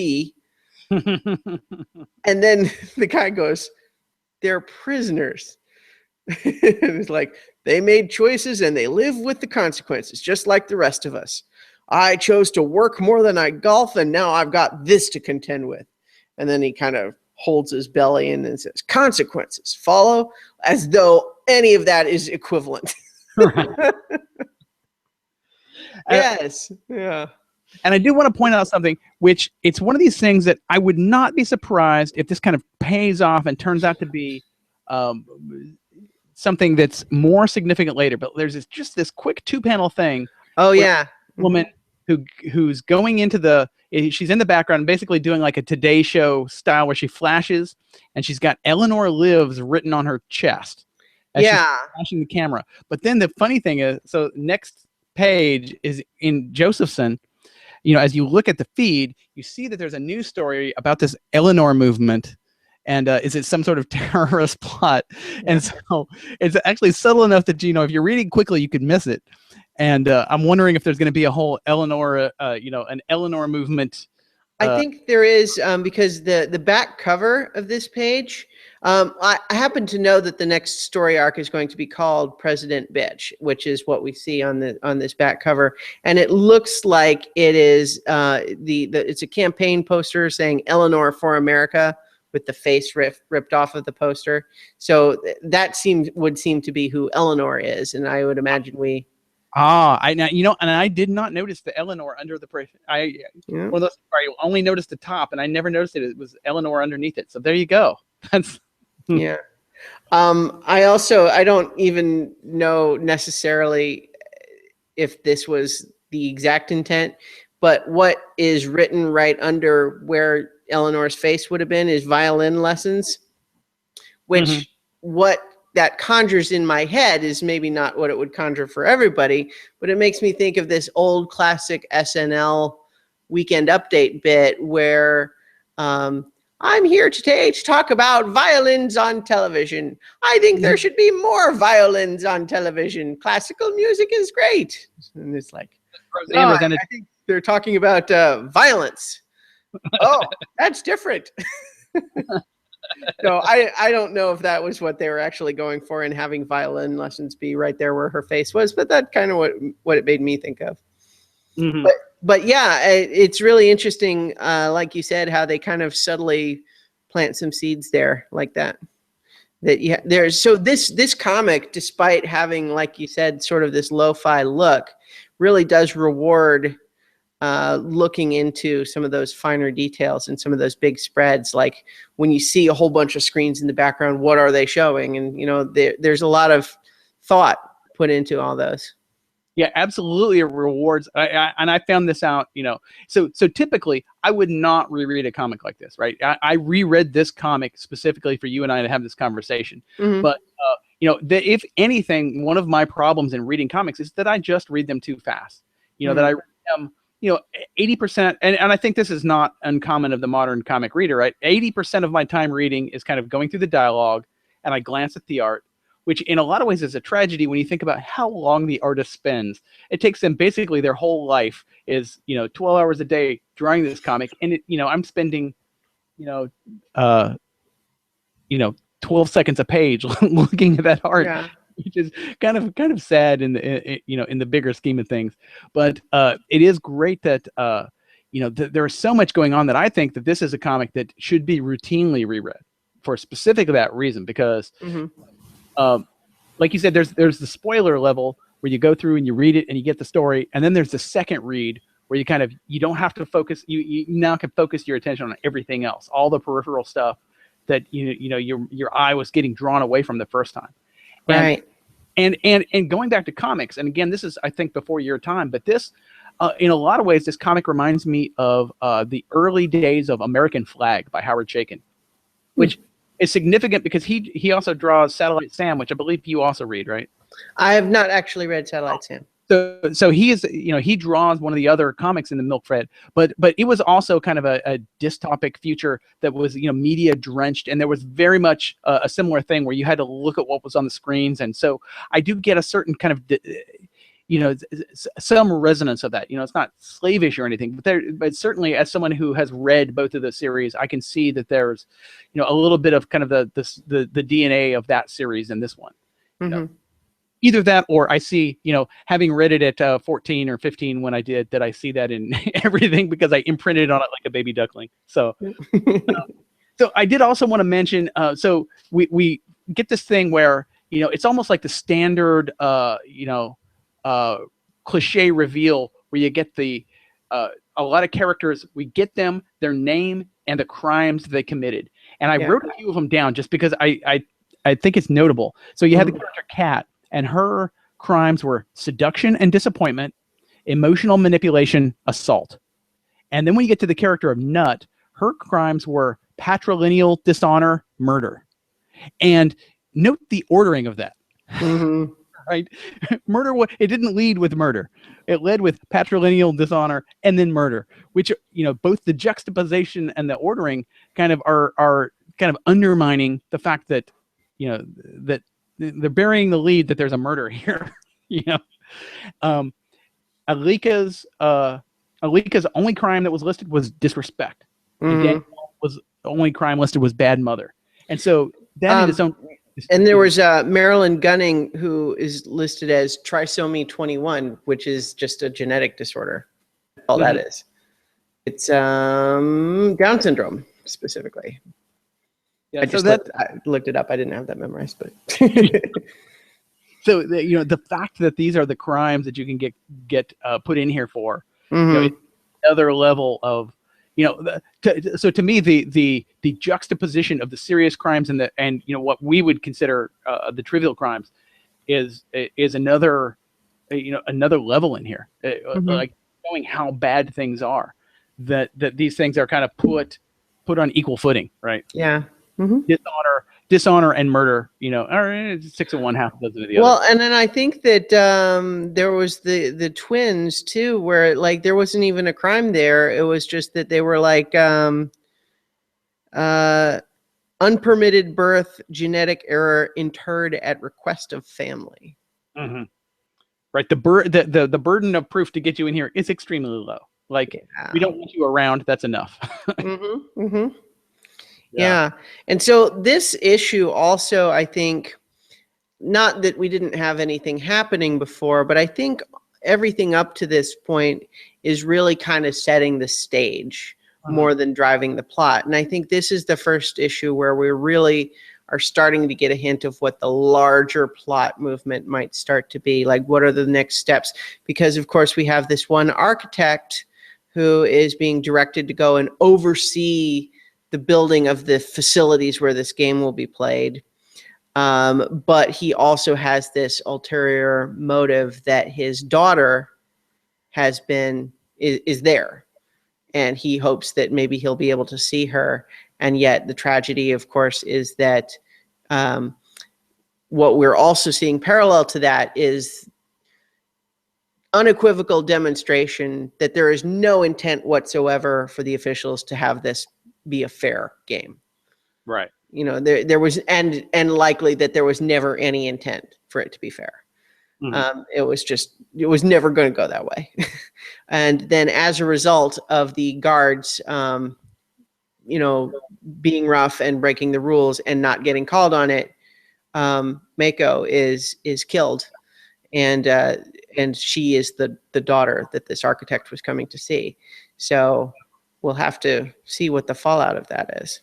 And then the guy goes, they're prisoners. It's like, they made choices and they live with the consequences, just like the rest of us. I chose to work more than I golf, and now I've got this to contend with. And then he kind of holds his belly in and says, consequences follow, as though any of that is equivalent. Yes. Yeah. And I do want to point out something, which it's one of these things that I would not be surprised if this kind of pays off and turns out to be something that's more significant later. But there's just this quick 2-panel thing. Oh, yeah. Woman who's going into she's in the background basically doing like a Today Show style where she flashes, and she's got Eleanor Lives written on her chest as she's flashing the camera. But then the funny thing is, so next page is in Josephson. You know, as you look at the feed, you see that there's a news story about this Eleanor movement, and is it some sort of terrorist plot? And so it's actually subtle enough that, you know, if you're reading quickly, you could miss it. And I'm wondering if there's going to be a whole Eleanor, an Eleanor movement. I think there is, because the back cover of this page, I happen to know that the next story arc is going to be called President Bitch, which is what we see on this back cover, and it looks like it is it's a campaign poster saying Eleanor for America with the face ripped off of the poster. So that would seem to be who Eleanor is, and I would imagine we. And I did not notice the Eleanor under the I only noticed the top, and I never noticed it was Eleanor underneath it. So there you go. That's yeah. I don't even know necessarily if this was the exact intent, but what is written right under where Eleanor's face would have been is violin lessons, which what that conjures in my head is maybe not what it would conjure for everybody, but it makes me think of this old classic SNL Weekend Update bit where I'm here today to talk about violins on television. I think there should be more violins on television. Classical music is great. And it's like, no, I think they're talking about violence. Oh, that's different. So I don't know if that was what they were actually going for and having violin lessons be right there where her face was, but that's kind of what it made me think of. But yeah, it's really interesting, like you said, how they kind of subtly plant some seeds there like that. So this comic, despite having, like you said, sort of this lo-fi look, really does reward looking into some of those finer details and some of those big spreads. Like when you see a whole bunch of screens in the background, what are they showing? And there's a lot of thought put into all those. Yeah, absolutely. It rewards. And I found this out, so typically I would not reread a comic like this, right? I reread this comic specifically for you and I to have this conversation. But, if anything, one of my problems in reading comics is that I just read them too fast, that I read them, 80%, and I think this is not uncommon of the modern comic reader, right? 80% of my time reading is kind of going through the dialogue, and I glance at the art, which in a lot of ways is a tragedy when you think about how long the artist spends. It takes them basically their whole life is, 12 hours a day drawing this comic, and I'm spending, 12 seconds a page looking at that art. Yeah. Which is kind of sad in the bigger scheme of things, but it is great that there is so much going on that I think that this is a comic that should be routinely reread for specifically that reason, because like you said, there's the spoiler level where you go through and you read it and you get the story, and then there's the second read where you don't have to focus. You now can focus your attention on everything else, all the peripheral stuff that your eye was getting drawn away from the first time. Right. And going back to comics, and again, this is, I think, before your time, but this, in a lot of ways, this comic reminds me of the early days of American Flag by Howard Chaykin, which is significant because he also draws Satellite Sam, which I believe you also read, right? I have not actually read Satellite Sam. So he is, he draws one of the other comics in the Milkfed, but it was also kind of a dystopic future that was, media drenched, and there was very much a similar thing where you had to look at what was on the screens, and so I do get a certain kind of, some resonance of that. It's not slavish or anything, but certainly as someone who has read both of the series, I can see that there's, a little bit of kind of the DNA of that series in this one. Either that, or I see, having read it at 14 or 15 when I did, that I see that in everything because I imprinted on it like a baby duckling. So, so I did also want to mention, so we get this thing where, it's almost like the standard, cliche reveal where you get a lot of characters, we get them, their name, and the crimes they committed. And I wrote a few of them down just because I think it's notable. So you had the character Kat, and her crimes were seduction and disappointment, emotional manipulation, assault. And then when you get to the character of Nut, her crimes were patrilineal dishonor, murder. And note the ordering of that. Right? Murder, it didn't lead with murder. It led with patrilineal dishonor and then murder, which, both the juxtaposition and the ordering kind of are kind of undermining the fact that, that they're burying the lead that there's a murder here, Alika's only crime that was listed was disrespect. And Danielle was the only crime listed was bad mother. And so that in its own. And there was Marilyn Gunning, who is listed as trisomy 21, which is just a genetic disorder. All that is. It's Down syndrome specifically. Yeah, I looked it up. I didn't have that memorized, but. So the fact that these are the crimes that you can get put in here for, it's another level of, so to me the juxtaposition of the serious crimes and what we would consider the trivial crimes is another another level in here, like showing how bad things are, that these things are kind of put on equal footing, right? Yeah. Dishonor and murder, are 6 of one, half a dozen of the other. Well, and then I think that there was the twins too, where like there wasn't even a crime there. It was just that they were like unpermitted birth, genetic error, interred at request of family. Right. The burden of proof to get you in here is extremely low. Like, we don't want you around. That's enough. Yeah. And so this issue also, I think, not that we didn't have anything happening before, but I think everything up to this point is really kind of setting the stage more than driving the plot. And I think this is the first issue where we really are starting to get a hint of what the larger plot movement might start to be. Like, what are the next steps? Because, of course, we have this one architect who is being directed to go and oversee the building of the facilities where this game will be played. But he also has this ulterior motive that his daughter is there. And he hopes that maybe he'll be able to see her. And yet the tragedy, of course, is that what we're also seeing parallel to that is unequivocal demonstration that there is no intent whatsoever for the officials to have this be a fair game. Right. There was, and likely that there was never any intent for it to be fair. It was never going to go that way. And then as a result of the guards, being rough and breaking the rules and not getting called on it, Mako is killed. And she is the daughter that this architect was coming to see. So we'll have to see what the fallout of that is.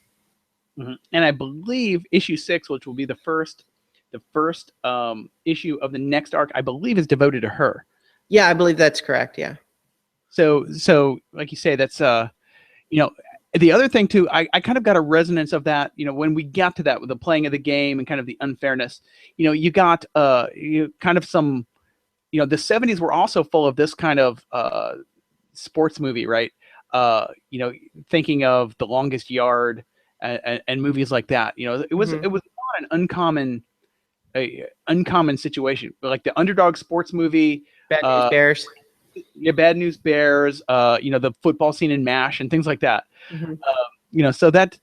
And I believe issue 6, which will be the first issue of the next arc, I believe is devoted to her. Yeah, I believe that's correct. Yeah. So like you say, that's the other thing too. I kind of got a resonance of that. When we got to that with the playing of the game and kind of the unfairness. You got kind of some. The 70s were also full of this kind of sports movie, right? Thinking of The Longest Yard and movies like that. It was not an uncommon situation, but like the underdog sports movie, Bad News Bears. Yeah, Bad News Bears. The football scene in MASH and things like that. So that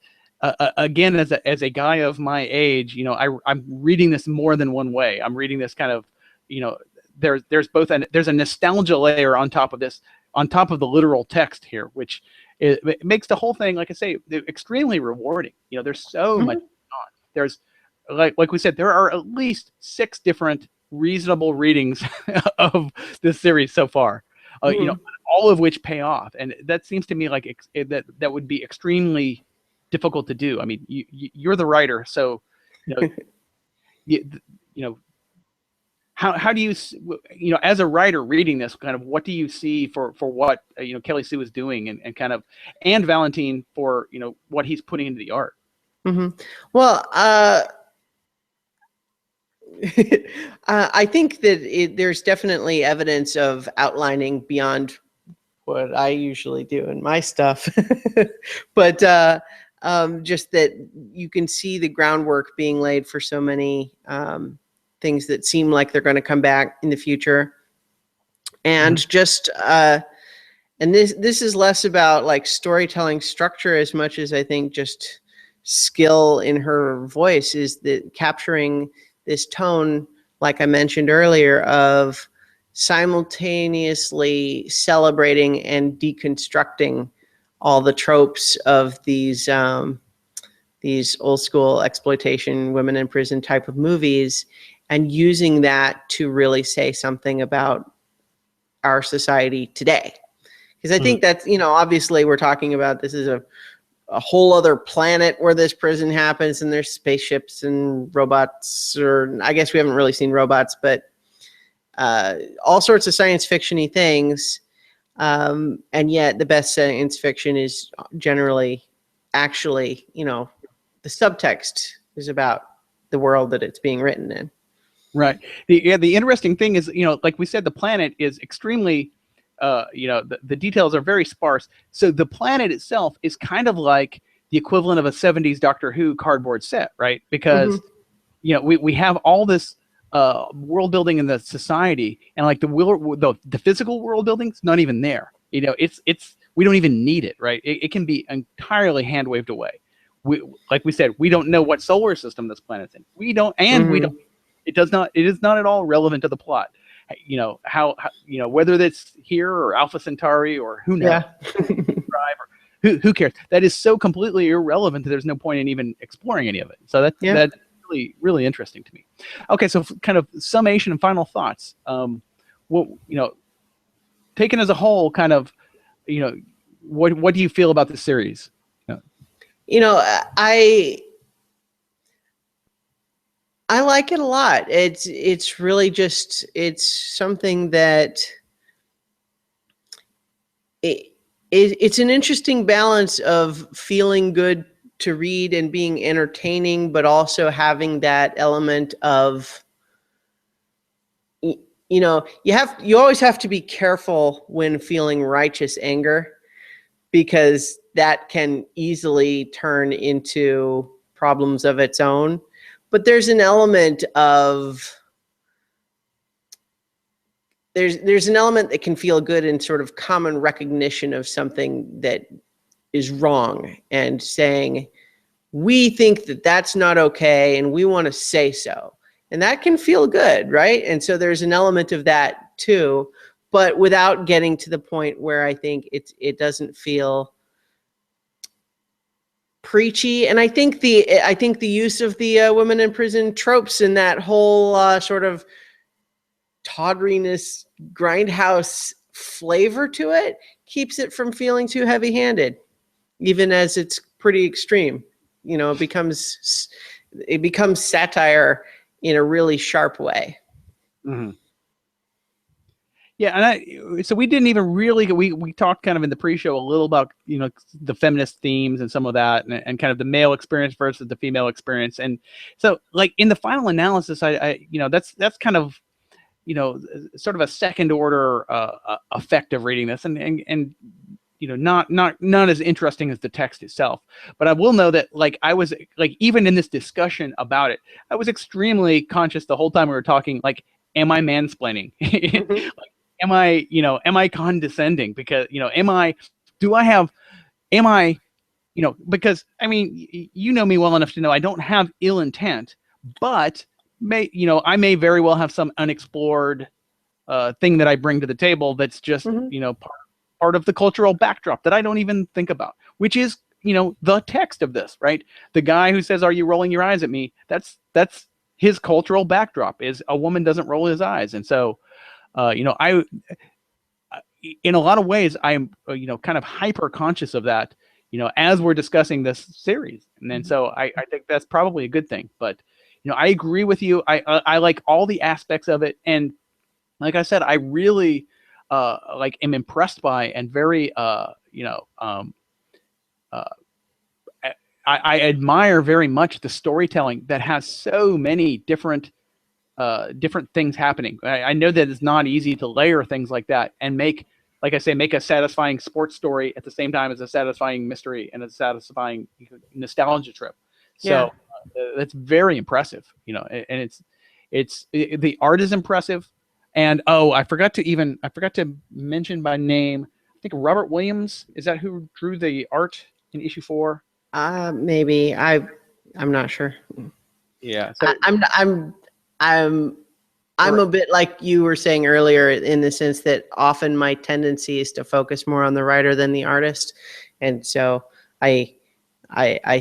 again, as a guy of my age, I'm reading this more than one way. I'm reading this kind of, there's a nostalgia layer on top of this, on top of the literal text here, which it makes the whole thing, like I say, extremely rewarding. There's so much on. There's like we said, there are at least 6 different reasonable readings of this series so far. All of which pay off, and that seems to me like that would be extremely difficult to do. I mean, you're the writer, so how do you as a writer reading this, kind of what do you see for what Kelly Sue is doing, and kind of, and Valentine for what he's putting into the art? Well, I think that there's definitely evidence of outlining beyond what I usually do in my stuff, but just that you can see the groundwork being laid for so many things that seem like they're going to come back in the future. And just and this is less about like storytelling structure as much as I think just skill in her voice, is that capturing this tone, like I mentioned earlier, of simultaneously celebrating and deconstructing all the tropes of these old school exploitation, women in prison type of movies, and using that to really say something about our society today. Because I think that's, obviously we're talking about, this is a whole other planet where this prison happens, and there's spaceships and robots, or I guess we haven't really seen robots, but all sorts of science fiction-y things. And yet the best science fiction is generally actually, the subtext is about the world that it's being written in. Right. The interesting thing is, like we said, the planet is extremely, the details are very sparse. So the planet itself is kind of like the equivalent of a 70s Doctor Who cardboard set, right? Because, we have all this world building in the society, and like the physical world building's not even there. We don't even need it, right? It can be entirely hand waved away. Like we said, we don't know what solar system this planet's in. We don't. It is not at all relevant to the plot. How whether that's here or Alpha Centauri or who knows, who cares? That is so completely irrelevant that there's no point in even exploring any of it. So that's really, really interesting to me. Okay, so kind of summation and final thoughts. Taken as a whole, kind of, what do you feel about this series? I like it a lot. It's really just, it's something that it's an interesting balance of feeling good to read and being entertaining, but also having that element of, you always have to be careful when feeling righteous anger, because that can easily turn into problems of its own. But there's an element of, there's an element that can feel good in sort of common recognition of something that is wrong, and saying, we think that that's not okay, and we want to say so. And that can feel good, right? And so there's an element of that too, but without getting to the point where I think it doesn't feel preachy. And I think the use of the women in prison tropes and that whole sort of tawdriness, grindhouse flavor to it keeps it from feeling too heavy-handed, even as it's pretty extreme. It becomes satire in a really sharp way. Mm-hmm. Yeah, and so we didn't even really, we talked kind of in the pre-show a little about, the feminist themes and some of that, and kind of the male experience versus the female experience. And so, like, in the final analysis, that's kind of, sort of a second order effect of reading this, and not as interesting as the text itself. But I will know that, like, I was, like, even in this discussion about it, I was extremely conscious the whole time we were talking, like, am I mansplaining? Like, am I condescending? Because, because, I mean, you know me well enough to know I don't have ill intent, but I may very well have some unexplored thing that I bring to the table that's just, part of the cultural backdrop that I don't even think about, which is, the text of this, right? The guy who says, "Are you rolling your eyes at me?" That's his cultural backdrop, is a woman doesn't roll his eyes. And so, I, in a lot of ways, I'm, kind of hyper conscious of that, as we're discussing this series. And then, so I think that's probably a good thing. But, I agree with you. I like all the aspects of it. And like I said, I really, am impressed by, and very, I admire very much the storytelling that has so many different things happening. I know that it's not easy to layer things like that and make a satisfying sports story at the same time as a satisfying mystery and a satisfying nostalgia trip. So that's very impressive, and the art is impressive. And I forgot to mention by name, I think Robert Williams, is that who drew the art in issue 4? Maybe. I'm not sure. Yeah. So, I'm I'm a bit like you were saying earlier, in the sense that often my tendency is to focus more on the writer than the artist. And so I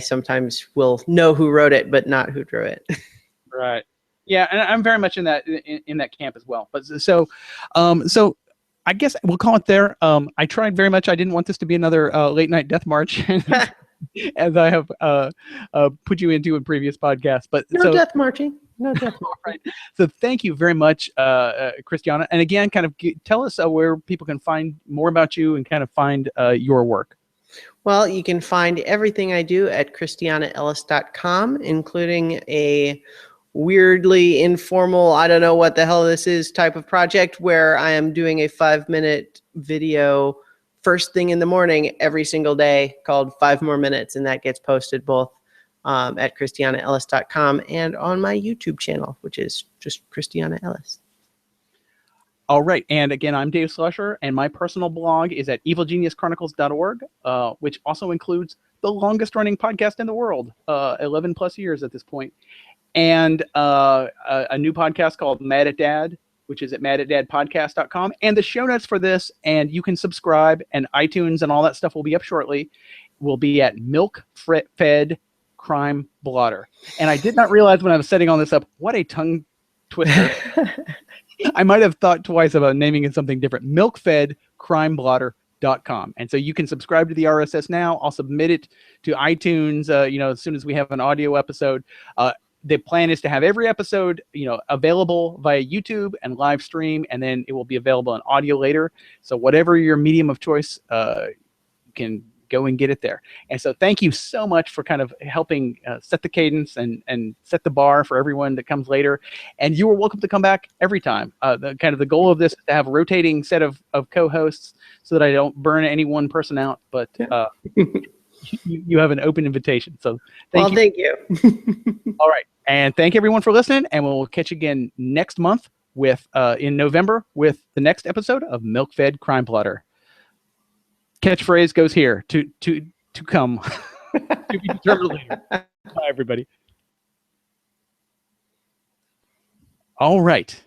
sometimes will know who wrote it, but not who drew it. Right. Yeah, and I'm very much in that camp as well. But so I guess we'll call it there. I tried very much. I didn't want this to be another late night death march, as I have put you into in previous podcasts. But no death marching. No death marching. Right. So thank you very much, Christiana. And again, kind of tell us where people can find more about you and kind of find your work. Well, you can find everything I do at christianaellis.com, including a weirdly informal, I don't know what the hell this is type of project where I am doing a 5-minute video first thing in the morning every single day called 5 More Minutes. And that gets posted both at christianaellis.com and on my YouTube channel, which is just Christiana Ellis. All right. And again, I'm Dave Slusher, and my personal blog is at evilgeniuschronicles.org, which also includes the longest running podcast in the world, 11 plus years at this point. And a new podcast called Mad at Dad, which is at madatdadpodcast.com. And the show notes for this, and you can subscribe, and iTunes and all that stuff will be up shortly, will be at Milkfed Crime Blotter. And I did not realize when I was setting all this up, what a tongue twister. I might have thought twice about naming it something different. Milkfedcrimeblotter.com. And so you can subscribe to the RSS now. I'll submit it to iTunes, as soon as we have an audio episode. The plan is to have every episode, available via YouTube and live stream, and then it will be available in audio later. So whatever your medium of choice, you can go and get it there. And so thank you so much for kind of helping set the cadence and set the bar for everyone that comes later. And you are welcome to come back every time. The goal of this is to have a rotating set of co-hosts so that I don't burn any one person out. But you have an open invitation. So thank you. All right. And thank everyone for listening. And we'll catch you again next month in November with the next episode of Milkfed Crime Blotter. Catchphrase goes here to come to be determined later. Bye, everybody. All right.